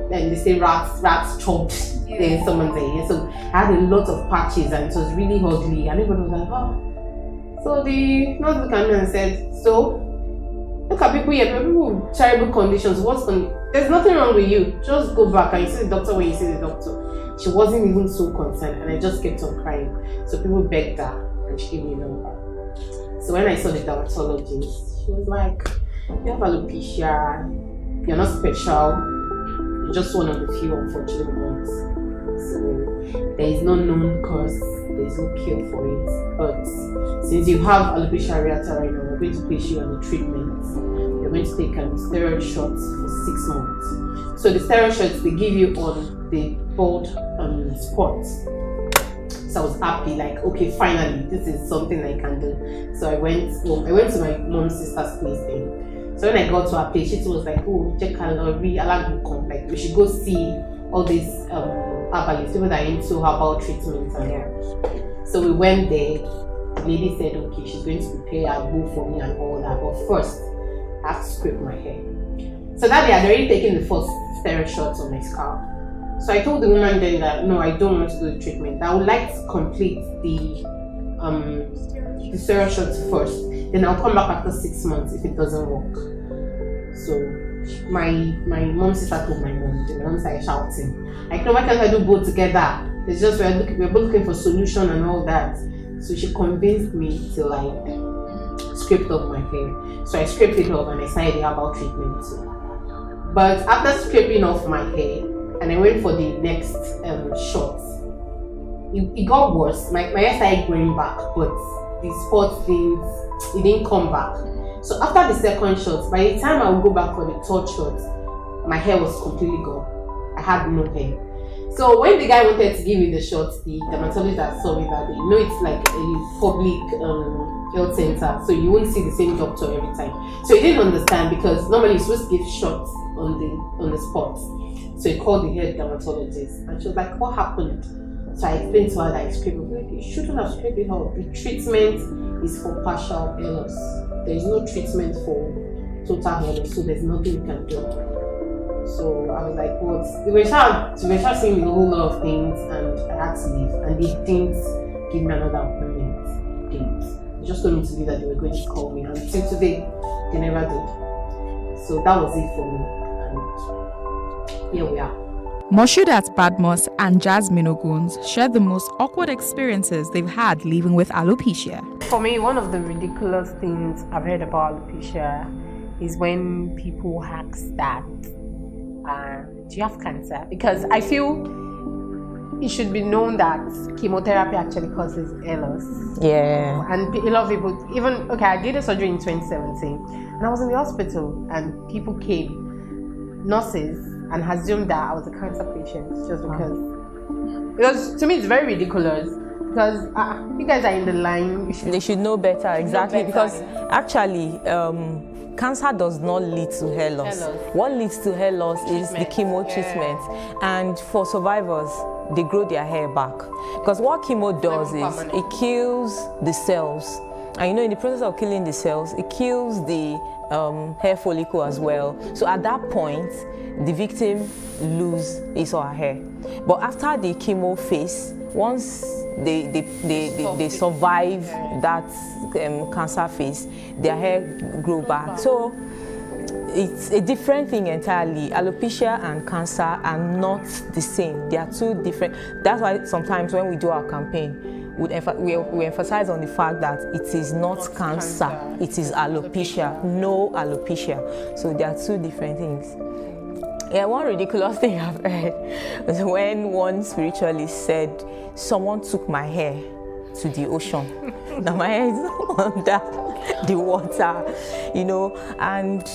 they say rats chopped someone's hair. So I had a lot of patches, and it was really ugly, and everybody was like, oh. So the nurse looked at me and said, so look at people here, people with terrible conditions. There's nothing wrong with you. Just go back and you see the doctor when you see the doctor. She wasn't even so concerned, and I just kept on crying. So people begged her, and she gave me a number. So when I saw the dermatologist, she was like, you have alopecia, you're not special, you're just one of the few unfortunate ones. So there is no known cause, there is no cure for it. But since you have alopecia areata right now, we're going to place you on the treatment. You're going to take steroid shots for 6 months. So the steroid shots they give you on the bald spots. So I was happy, like, okay, finally, this is something I can do. So I went to my mom's sister's place then. So when I got to her place, she was like, oh, check calorie, like we should go see all these herbalists, people that are into herbal treatments and yeah. So we went there. The lady said, okay, she's going to prepare a bowl for me and all that. But first, I have to scrape my hair. So that day, I'd already taken the first steroid shots on my scalp. So I told the woman then that no, I don't want to do the treatment. I would like to complete the steroid shots first. Then I'll come back after 6 months if it doesn't work. So my mom sister told my mom. The mom started shouting, like, no, why can't I do both together? It's just we're both looking for solution and all that. So she convinced me to like scrape off my hair. So I scraped it off and I started the herbal treatment too. But after scraping off my hair, and I went for the next shots, it got worse. My hair started growing back, but the spot things, it didn't come back. So after the second shot, by the time I would go back for the third shot, my hair was completely gone. I had no hair. So when the guy wanted to give me the shots, the dermatologist that saw me that day, you know, it's like a public health center, so you won't see the same doctor every time. So he didn't understand because normally you're supposed to give shots on the spots. So he called the head dermatologist and she was like, what happened? So I explained to her that I scraped it. Like, you shouldn't have scraped it out. The treatment is for partial hair loss. There is no treatment for total hair loss, so there's nothing you can do. So I was like, what? They were trying saying me a whole lot of things and I had to leave. And they didn't give me another appointment date. They just told me to leave that they were going to call me. And till today, they never did. So that was it for me. And here we are. Moshudat Badmus and Jasmine Oguns shared the most awkward experiences they've had living with alopecia. For me, one of the ridiculous things I've heard about alopecia is when people ask that, do you have cancer? Because I feel it should be known that chemotherapy actually causes hair loss. Yeah. And a lot of people, even, okay, I did a surgery in 2017 and I was in the hospital and people came, nurses, and assumed that I was a cancer patient just because to me it's very ridiculous because you guys are in the line. They should know better, exactly, because actually cancer does not lead to hair loss. What leads to hair loss is the chemo treatment, and for survivors they grow their hair back because what chemo does is it kills the cells, and you know, in the process of killing the cells, it kills the hair follicle as well. So at that point the victim loses his or her hair. But after the chemo phase, once they survive that cancer phase, their hair grow back. So it's a different thing entirely. Alopecia and cancer are not the same. They are two different. That's why sometimes when we do our campaign, we emphasize on the fact that it is not cancer, it is alopecia, no alopecia. So they are two different things. Yeah, one ridiculous thing I've heard was when one spiritualist said, someone took my hair to the ocean. Now my hair is under the water, you know, and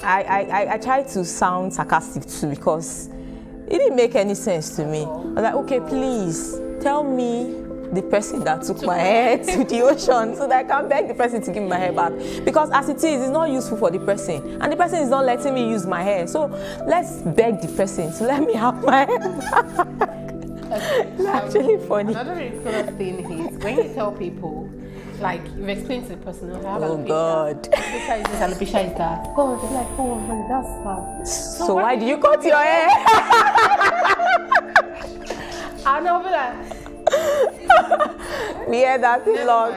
I tried to sound sarcastic too because it didn't make any sense to me. I was like, okay, please tell me the person that took my hair to the ocean so that I can beg the person to give me my hair back. Because as it is, it's not useful for the person. And the person is not letting me use my hair. So let's beg the person to let me have my hair back. It's actually funny. Another ridiculous thing is when you tell people, like you explain to the person, I have alopecia. God. Alopecia is this, alopecia is that. Oh, they're like, oh, that's bad. So why do you cut your hair? And I'll be like, we hear that a lot.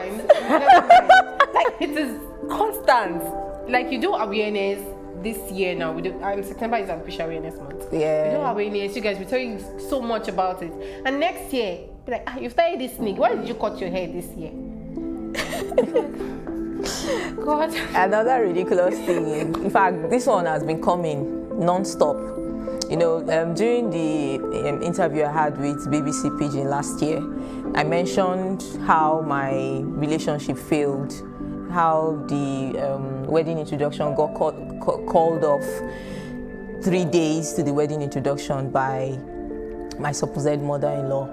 Like it is constant. Like you do awareness this year now. We do. September is Alopecia Awareness Month. Yeah. We do awareness. You guys, we tell you so much about it. And next year, be like, you started this thing. Why did you cut your hair this year? God. Another ridiculous thing is, in fact, this one has been coming non-stop. During the interview I had with BBC Pidgin last year, I mentioned how my relationship failed, how the wedding introduction got called off 3 days to the wedding introduction by my supposed mother-in-law.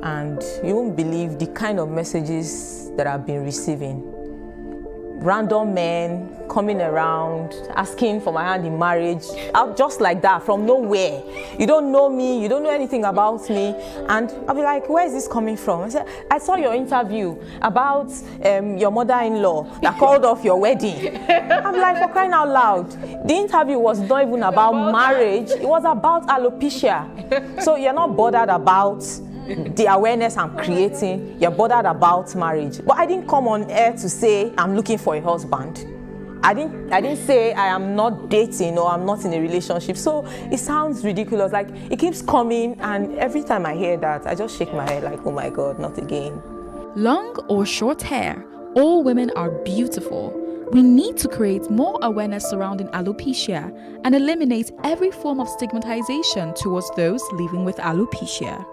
And you won't believe the kind of messages that I've been receiving. Random men coming around, asking for my hand in marriage, out just like that, from nowhere. You don't know me, you don't know anything about me. And I'll be like, where is this coming from? I said, I saw your interview about your mother-in-law that called off your wedding. I'm like, for crying out loud. The interview was not even about marriage, it was about alopecia. So you're not bothered about the awareness I'm creating, you're bothered about marriage. But I didn't come on air to say I'm looking for a husband. I didn't say I am not dating or I'm not in a relationship. So it sounds ridiculous. Like, it keeps coming, and every time I hear that, I just shake my head like, oh my God, not again. Long or short hair, all women are beautiful. We need to create more awareness surrounding alopecia and eliminate every form of stigmatization towards those living with alopecia.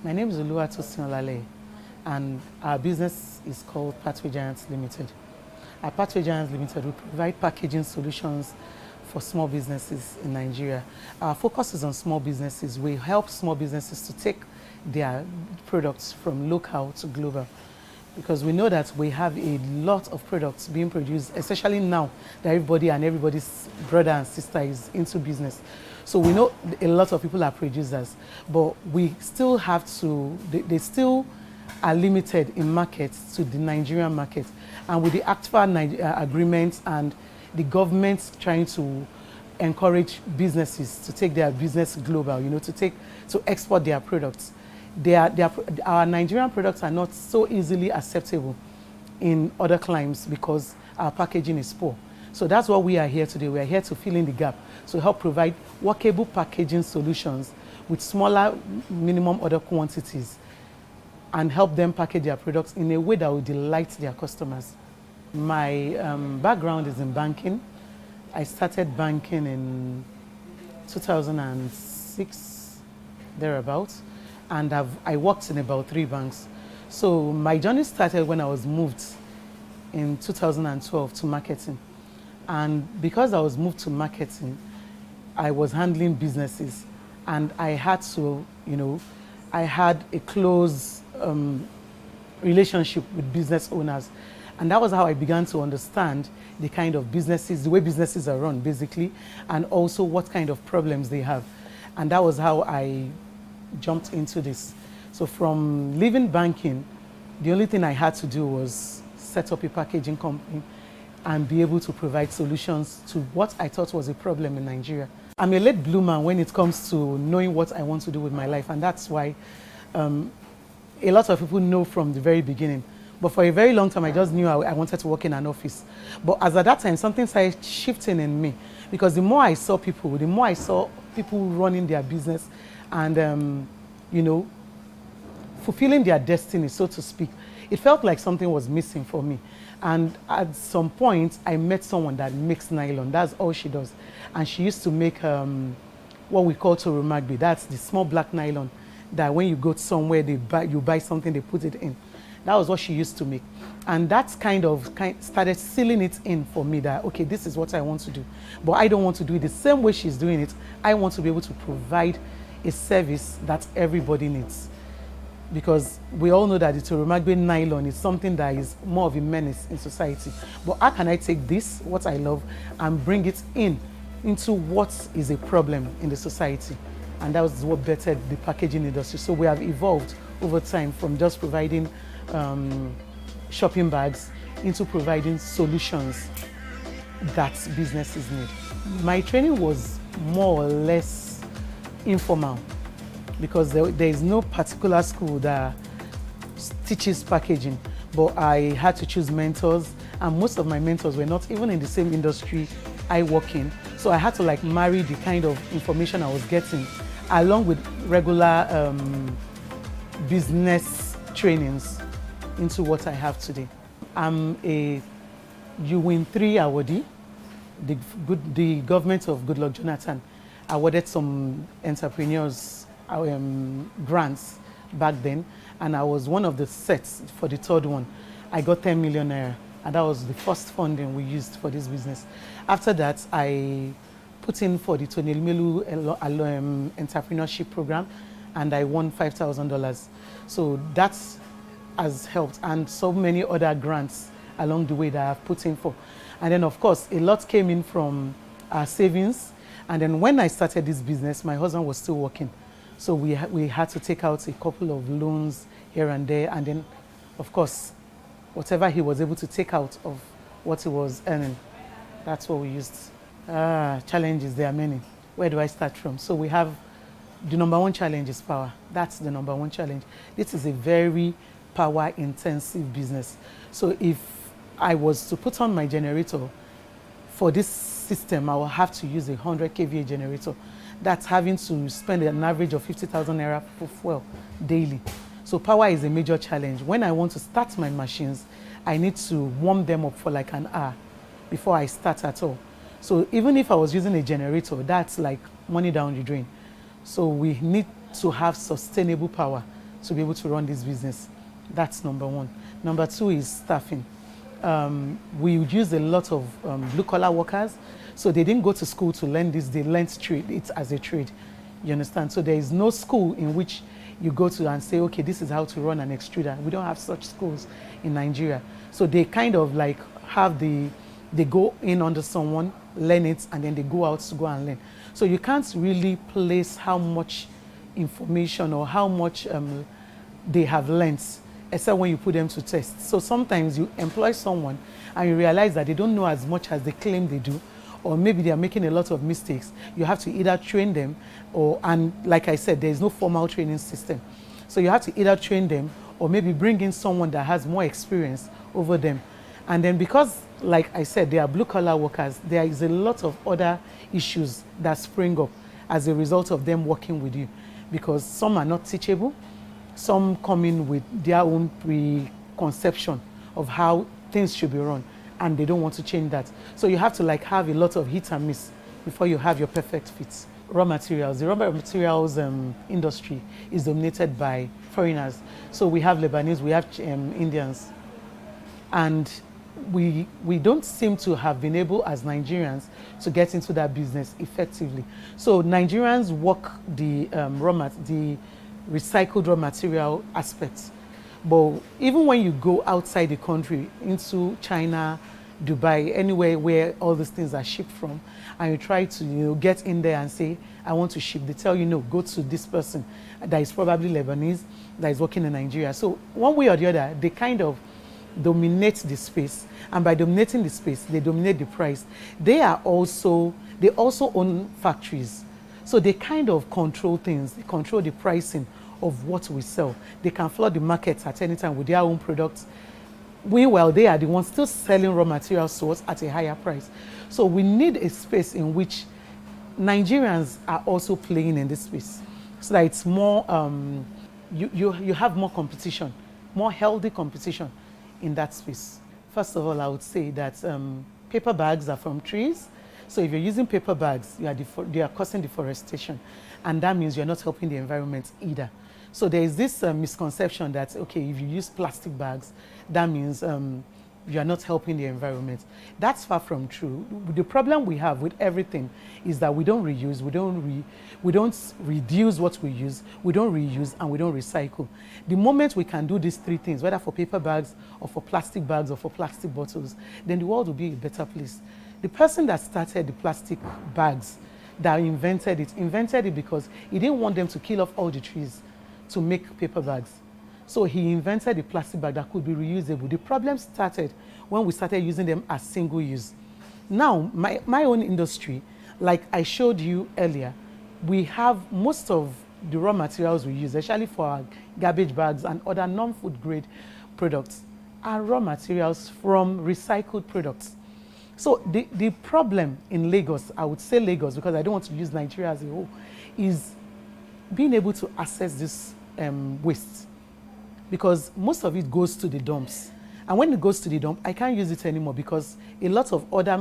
My name is Oluwatosin Olale, and our business is called Pathway Giants Limited. At Pathway Giants Limited, we provide packaging solutions for small businesses in Nigeria. Our focus is on small businesses. We help small businesses to take their products from local to global, because we know that we have a lot of products being produced, especially now that everybody's brother and sister is into business. So we know a lot of people are producers, but we still have to, they still are limited in markets to the Nigerian market. And with the ACTFA agreements and the government trying to encourage businesses to take their business global, to export their products, our Nigerian products are not so easily acceptable in other climes because our packaging is poor. So that's what we are here today. We are here to fill in the gap, to help provide workable packaging solutions with smaller minimum order quantities and help them package their products in a way that will delight their customers. My background is in banking. I started banking in 2006, thereabouts, and I worked in about 3 banks. So my journey started when I was moved in 2012 to marketing. And because I was moved to marketing, I was handling businesses, and I had to, I had a close relationship with business owners. And that was how I began to understand the kind of businesses, the way businesses are run, basically, and also what kind of problems they have. And that was how I jumped into this. So from leaving banking, the only thing I had to do was set up a packaging company and be able to provide solutions to what I thought was a problem in Nigeria. I'm a late bloomer when it comes to knowing what I want to do with my life, and that's why a lot of people know from the very beginning. But for a very long time, I just knew I wanted to work in an office. But as at that time, something started shifting in me, because the more I saw people running their business and, fulfilling their destiny, so to speak, it felt like something was missing for me. And at some point, I met someone that makes nylon. That's all she does. And she used to make what we call Toromagbe. That's the small black nylon that when you go somewhere, you buy something, they put it in. That was what she used to make. And that's started sealing it in for me that, okay, this is what I want to do. But I don't want to do it the same way she's doing it. I want to be able to provide a service that everybody needs. Because we all know that the Toromagbe nylon is something that is more of a menace in society. But how can I take this, what I love, and bring it into what is a problem in the society? And that was what bettered the packaging industry. So we have evolved over time from just providing shopping bags into providing solutions that businesses need. My training was more or less informal. because there is no particular school that teaches packaging, but I had to choose mentors, and most of my mentors were not even in the same industry I work in. So I had to like marry the kind of information I was getting along with regular business trainings into what I have today. I'm a UWIN 3 awardee. The government of Goodluck Jonathan awarded some entrepreneurs grants back then, and I was one of the sets for the third one. I got 10 million naira, and that was the first funding we used for this business. After that, I put in for the Tony Elumelu entrepreneurship program, and I won $5,000. So that has helped, and so many other grants along the way that I've put in for. And then of course, a lot came in from our savings. And then when I started this business, my husband was still working. So we had to take out a couple of loans here and there. And then of course, whatever he was able to take out of what he was earning, that's what we used. Challenges, there are many. Where do I start from? So we have the number one challenge is power. That's the number one challenge. This is a very power intensive business. So if I was to put on my generator for this system, I will have to use a 100 kVA generator. That's having to spend an average of 50,000 naira for fuel daily. So power is a major challenge. When I want to start my machines, I need to warm them up for like an hour before I start at all. So even if I was using a generator, that's like money down the drain. So we need to have sustainable power to be able to run this business. That's number one. Number two is staffing. We use a lot of blue-collar workers, so they didn't go to school to learn this, they learned it as a trade, you understand? So there is no school in which you go to and say, okay, this is how to run an extruder. We don't have such schools in Nigeria. So they kind of like have they go in under someone, learn it, and then they go out to go and learn. So you can't really place how much information or how much they have learned, except when you put them to test. So sometimes you employ someone and you realize that they don't know as much as they claim they do, or maybe they are making a lot of mistakes. You have to either train them and like I said, there is no formal training system. So you have to either train them or maybe bring in someone that has more experience over them. And then because, like I said, they are blue-collar workers, there is a lot of other issues that spring up as a result of them working with you, because some are not teachable. Some come in with their own preconception of how things should be run, and they don't want to change that. So you have to like have a lot of hit and miss before you have your perfect fit. Raw materials. The raw materials industry is dominated by foreigners. So we have Lebanese, we have Indians, and we don't seem to have been able as Nigerians to get into that business effectively. So Nigerians work the recycled raw material aspects. But even when you go outside the country, into China, Dubai, anywhere where all these things are shipped from, and you try to get in there and say, I want to ship, they tell you, no, go to this person that is probably Lebanese, that is working in Nigeria. So one way or the other, they kind of dominate the space, and by dominating the space, they dominate the price. They also own factories. So they kind of control things. They control the pricing of what we sell. They can flood the markets at any time with their own products. Meanwhile, they are the ones still selling raw materials to us at a higher price. So we need a space in which Nigerians are also playing in this space, so that it's more, you have more competition, more healthy competition in that space. First of all, I would say that paper bags are from trees. So if you're using paper bags, they are causing deforestation, and that means you're not helping the environment either. So there is this misconception that, okay, if you use plastic bags, that means you are not helping the environment. That's far from true. The problem we have with everything is that we don't reuse, we don't reduce what we use, we don't reuse, and we don't recycle. The moment we can do these three things, whether for paper bags or for plastic bags or for plastic bottles, then the world will be a better place. The person that started the plastic bags, that invented it because he didn't want them to kill off all the trees to make paper bags. So he invented a plastic bag that could be reusable. The problem started when we started using them as single use. Now, my own industry, like I showed you earlier, we have most of the raw materials we use, especially for our garbage bags and other non-food grade products, are raw materials from recycled products. So the problem in Lagos, I would say Lagos because I don't want to use Nigeria as a whole, is being able to access this waste, because most of it goes to the dumps. And when it goes to the dump, I can't use it anymore because a lot of other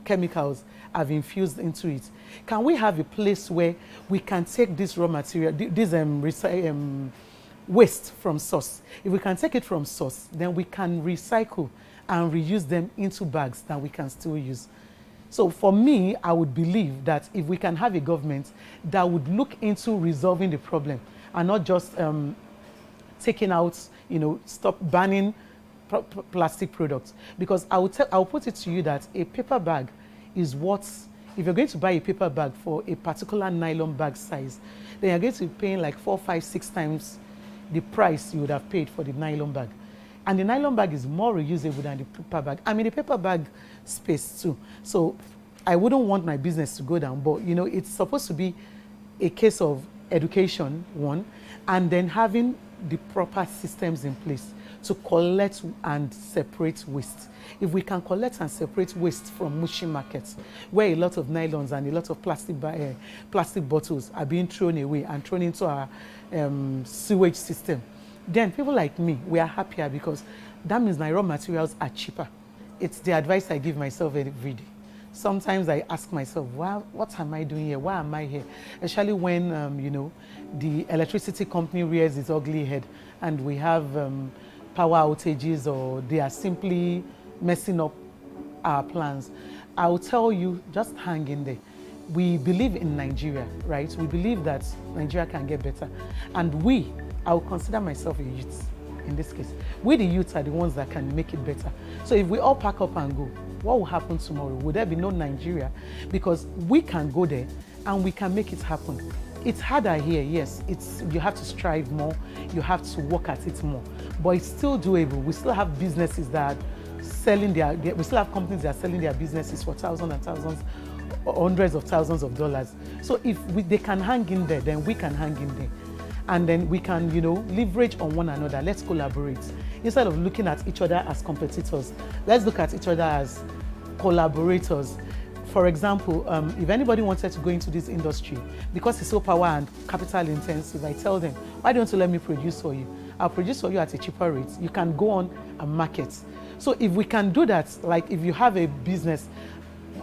chemicals have infused into it. Can we have a place where we can take this raw material, this waste from source? If we can take it from source, then we can recycle and reuse them into bags that we can still use. So for me, I would believe that if we can have a government that would look into resolving the problem and not just taking out, stop banning plastic products. Because I'll put it to you that a paper bag is what, if you're going to buy a paper bag for a particular nylon bag size, then you're going to be paying like 4, 5, 6 times the price you would have paid for the nylon bag. And the nylon bag is more reusable than the paper bag. I mean, the paper bag space too. So I wouldn't want my business to go down, but it's supposed to be a case of education, one, and then having the proper systems in place to collect and separate waste. If we can collect and separate waste from mushy markets, where a lot of nylons and a lot of plastic bottles are being thrown away and thrown into our sewage system, then people like me, we are happier because that means my raw materials are cheaper. It's the advice I give myself every day. Sometimes I ask myself, well, what am I doing here? Why am I here? Especially when, the electricity company rears its ugly head and we have power outages or they are simply messing up our plans. I'll tell you, just hang in there. We believe in Nigeria, right? We believe that Nigeria can get better. And I'll consider myself a youth in this case. We, the youths, are the ones that can make it better. So if we all pack up and go, what will happen tomorrow? Would there be no Nigeria? Because we can go there and we can make it happen. It's harder here, yes. You have to strive more. You have to work at it more. But it's still doable. We still have businesses that are selling we still have companies that are selling their businesses for thousands and thousands, hundreds of thousands of dollars. So if they can hang in there, then we can hang in there. And then we can, leverage on one another. Let's collaborate. Instead of looking at each other as competitors, let's look at each other as collaborators. For example, if anybody wanted to go into this industry, because it's so power and capital intensive, I tell them, why don't you let me produce for you? I'll produce for you at a cheaper rate. You can go on and market. So if we can do that, like if you have a business,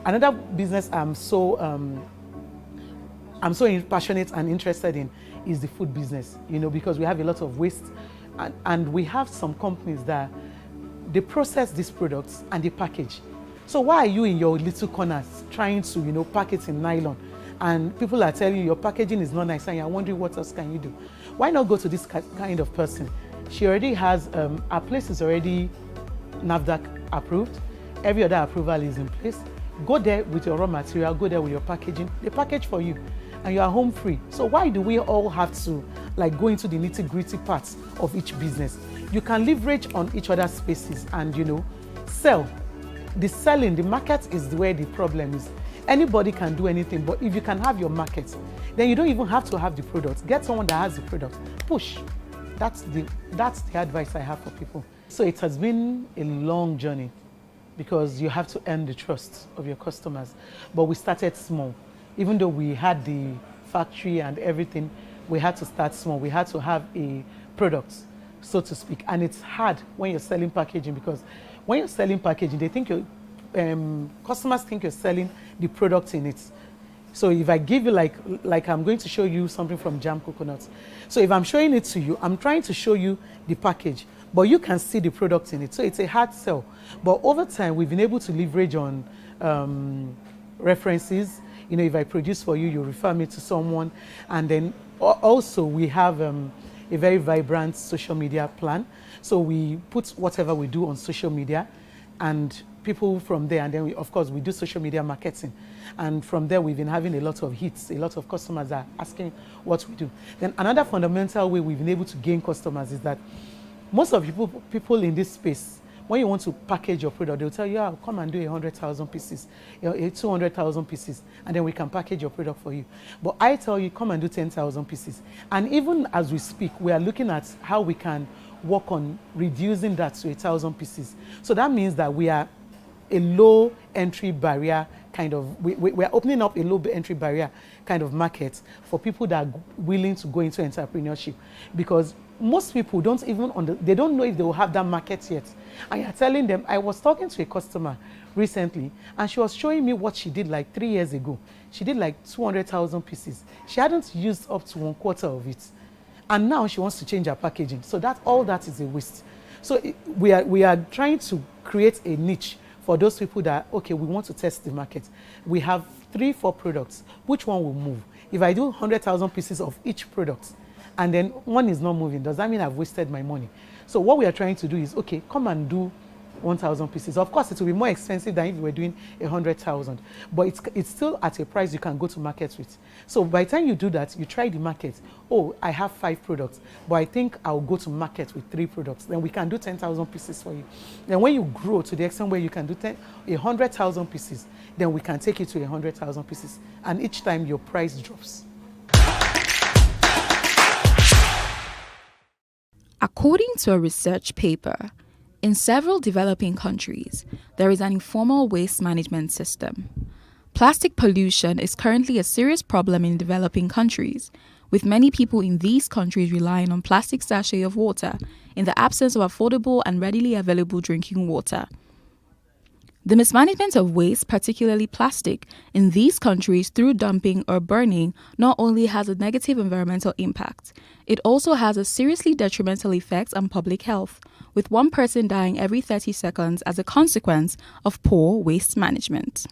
another business I'm so passionate and interested in is the food business, because we have a lot of waste and we have some companies that they process these products and they package. So why are you in your little corners trying to, pack it in nylon? And people are telling you your packaging is not nice and you're wondering what else can you do? Why not go to this kind of person? She already has, our place is already NAFDAC approved. Every other approval is in place. Go there with your raw material, go there with your packaging. They package for you and you are home free. So why do we all have to go into the nitty-gritty parts of each business? You can leverage on each other's spaces and, sell. The selling, the market is where the problem is. Anybody can do anything, but if you can have your market, then you don't even have to have the product. Get someone that has the product. Push. That's the advice I have for people. So it has been a long journey because you have to earn the trust of your customers. But we started small. Even though we had the factory and everything, we had to start small. We had to have a product, so to speak. And it's hard when you're selling packaging because when you're selling packaging, they think customers think you're selling the product in it. So if I give you like I'm going to show you something from Jam Coconuts. So if I'm showing it to you, I'm trying to show you the package, but you can see the product in it. So it's a hard sell. But over time, we've been able to leverage on references. If I produce for you, you refer me to someone. And then also we have a very vibrant social media plan. So we put whatever we do on social media and people from there, and then of course we do social media marketing. And from there we've been having a lot of hits, a lot of customers are asking what we do. Then another fundamental way we've been able to gain customers is that most of people in this space, when you want to package your product, they'll tell you, oh, come and do 100,000 pieces, 200,000 pieces, and then we can package your product for you. But I tell you, come and do 10,000 pieces. And even as we speak, we are looking at how we can work on reducing that to 1,000 pieces. So that means that we are a low entry barrier kind of, we are opening up a low entry barrier kind of market for people that are willing to go into entrepreneurship, because most people don't even, they don't know if they will have that market yet. And you're telling them, I was talking to a customer recently and she was showing me what she did like 3 years ago. She did like 200,000 pieces. She hadn't used up to 1/4 of it. And now she wants to change her packaging. So that all that is a waste. So we are trying to create a niche for those people that, okay, we want to test the market. We have 3-4 products. Which one will move? If I do 100,000 pieces of each product and then one is not moving, does that mean I've wasted my money? So what we are trying to do is, okay, come and do 1,000 pieces. Of course, it will be more expensive than if you were doing 100,000, but it's still at a price you can go to market with. So by the time you do that, you try the market. Oh, I have 5 products, but I think I'll go to market with 3 products. Then we can do 10,000 pieces for you. Then when you grow to the extent where you can do 100,000 pieces, then we can take you to 100,000 pieces. And each time your price drops. According to a research paper, in several developing countries, there is an informal waste management system. Plastic pollution is currently a serious problem in developing countries, with many people in these countries relying on plastic sachets of water in the absence of affordable and readily available drinking water. The mismanagement of waste, particularly plastic, in these countries through dumping or burning not only has a negative environmental impact, it also has a seriously detrimental effect on public health, with one person dying every 30 seconds as a consequence of poor waste management.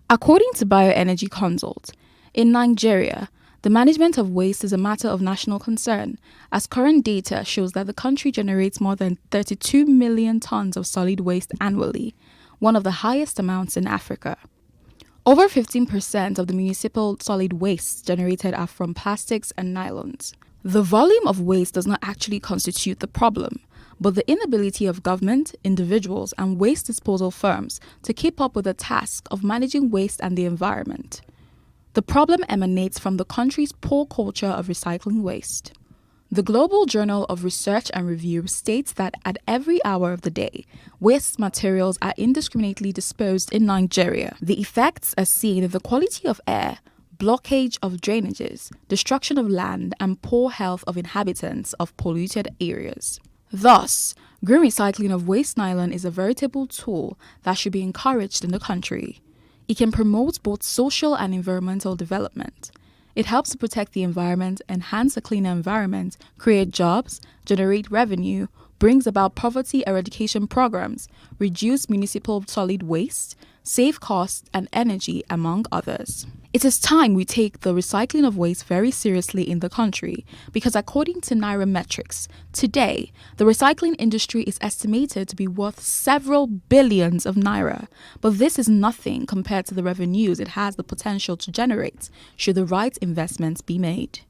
According to Bioenergy Consult, in Nigeria, the management of waste is a matter of national concern, as current data shows that the country generates more than 32 million tons of solid waste annually, one of the highest amounts in Africa. Over 15% of the municipal solid wastes generated are from plastics and nylons. The volume of waste does not actually constitute the problem, but the inability of government, individuals, and waste disposal firms to keep up with the task of managing waste and the environment. The problem emanates from the country's poor culture of recycling waste. The Global Journal of Research and Review states that at every hour of the day, waste materials are indiscriminately disposed in Nigeria. The effects are seen in the quality of air, blockage of drainages, destruction of land, and poor health of inhabitants of polluted areas. Thus, green recycling of waste nylon is a veritable tool that should be encouraged in the country. It can promote both social and environmental development. It helps to protect the environment, enhance a cleaner environment, create jobs, generate revenue, brings about poverty eradication programs, reduce municipal solid waste, save costs and energy, among others. It is time we take the recycling of waste very seriously in the country, because according to Nairametrics, today, the recycling industry is estimated to be worth several billions of naira, but this is nothing compared to the revenues it has the potential to generate should the right investments be made.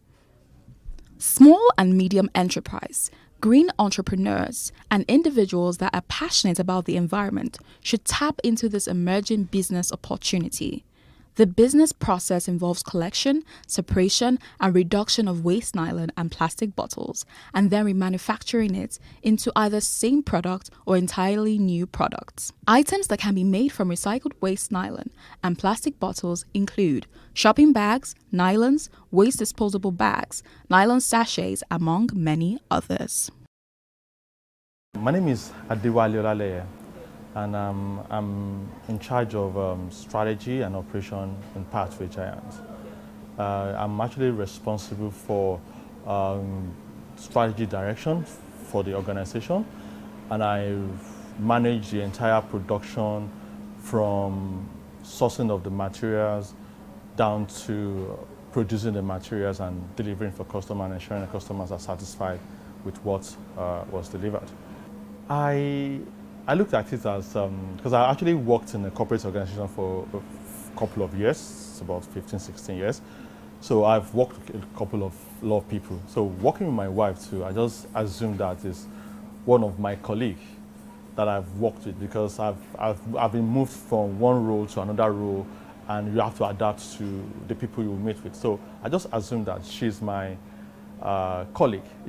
Small and medium enterprise, green entrepreneurs, and individuals that are passionate about the environment should tap into this emerging business opportunity. The business process involves collection, separation, and reduction of waste nylon and plastic bottles, and then remanufacturing it into either same product or entirely new products. Items that can be made from recycled waste nylon and plastic bottles include shopping bags, nylons, waste disposable bags, nylon sachets, among many others. My name is Adewale Olaleye, and I'm in charge of strategy and operation in Pathway Giants. I'm actually responsible for strategy direction for the organization, and I manage the entire production from sourcing of the materials down to producing the materials and delivering for customers and ensuring the customers are satisfied with what was delivered. I looked at it as, because I actually worked in a corporate organization for a couple of years, about 15, 16 years. So I've worked with a lot of people. So working with my wife too, I just assumed that is one of my colleagues that I've worked with, because I've been moved from one role to another role, and you have to adapt to the people you meet with. So I just assume that she's my colleague.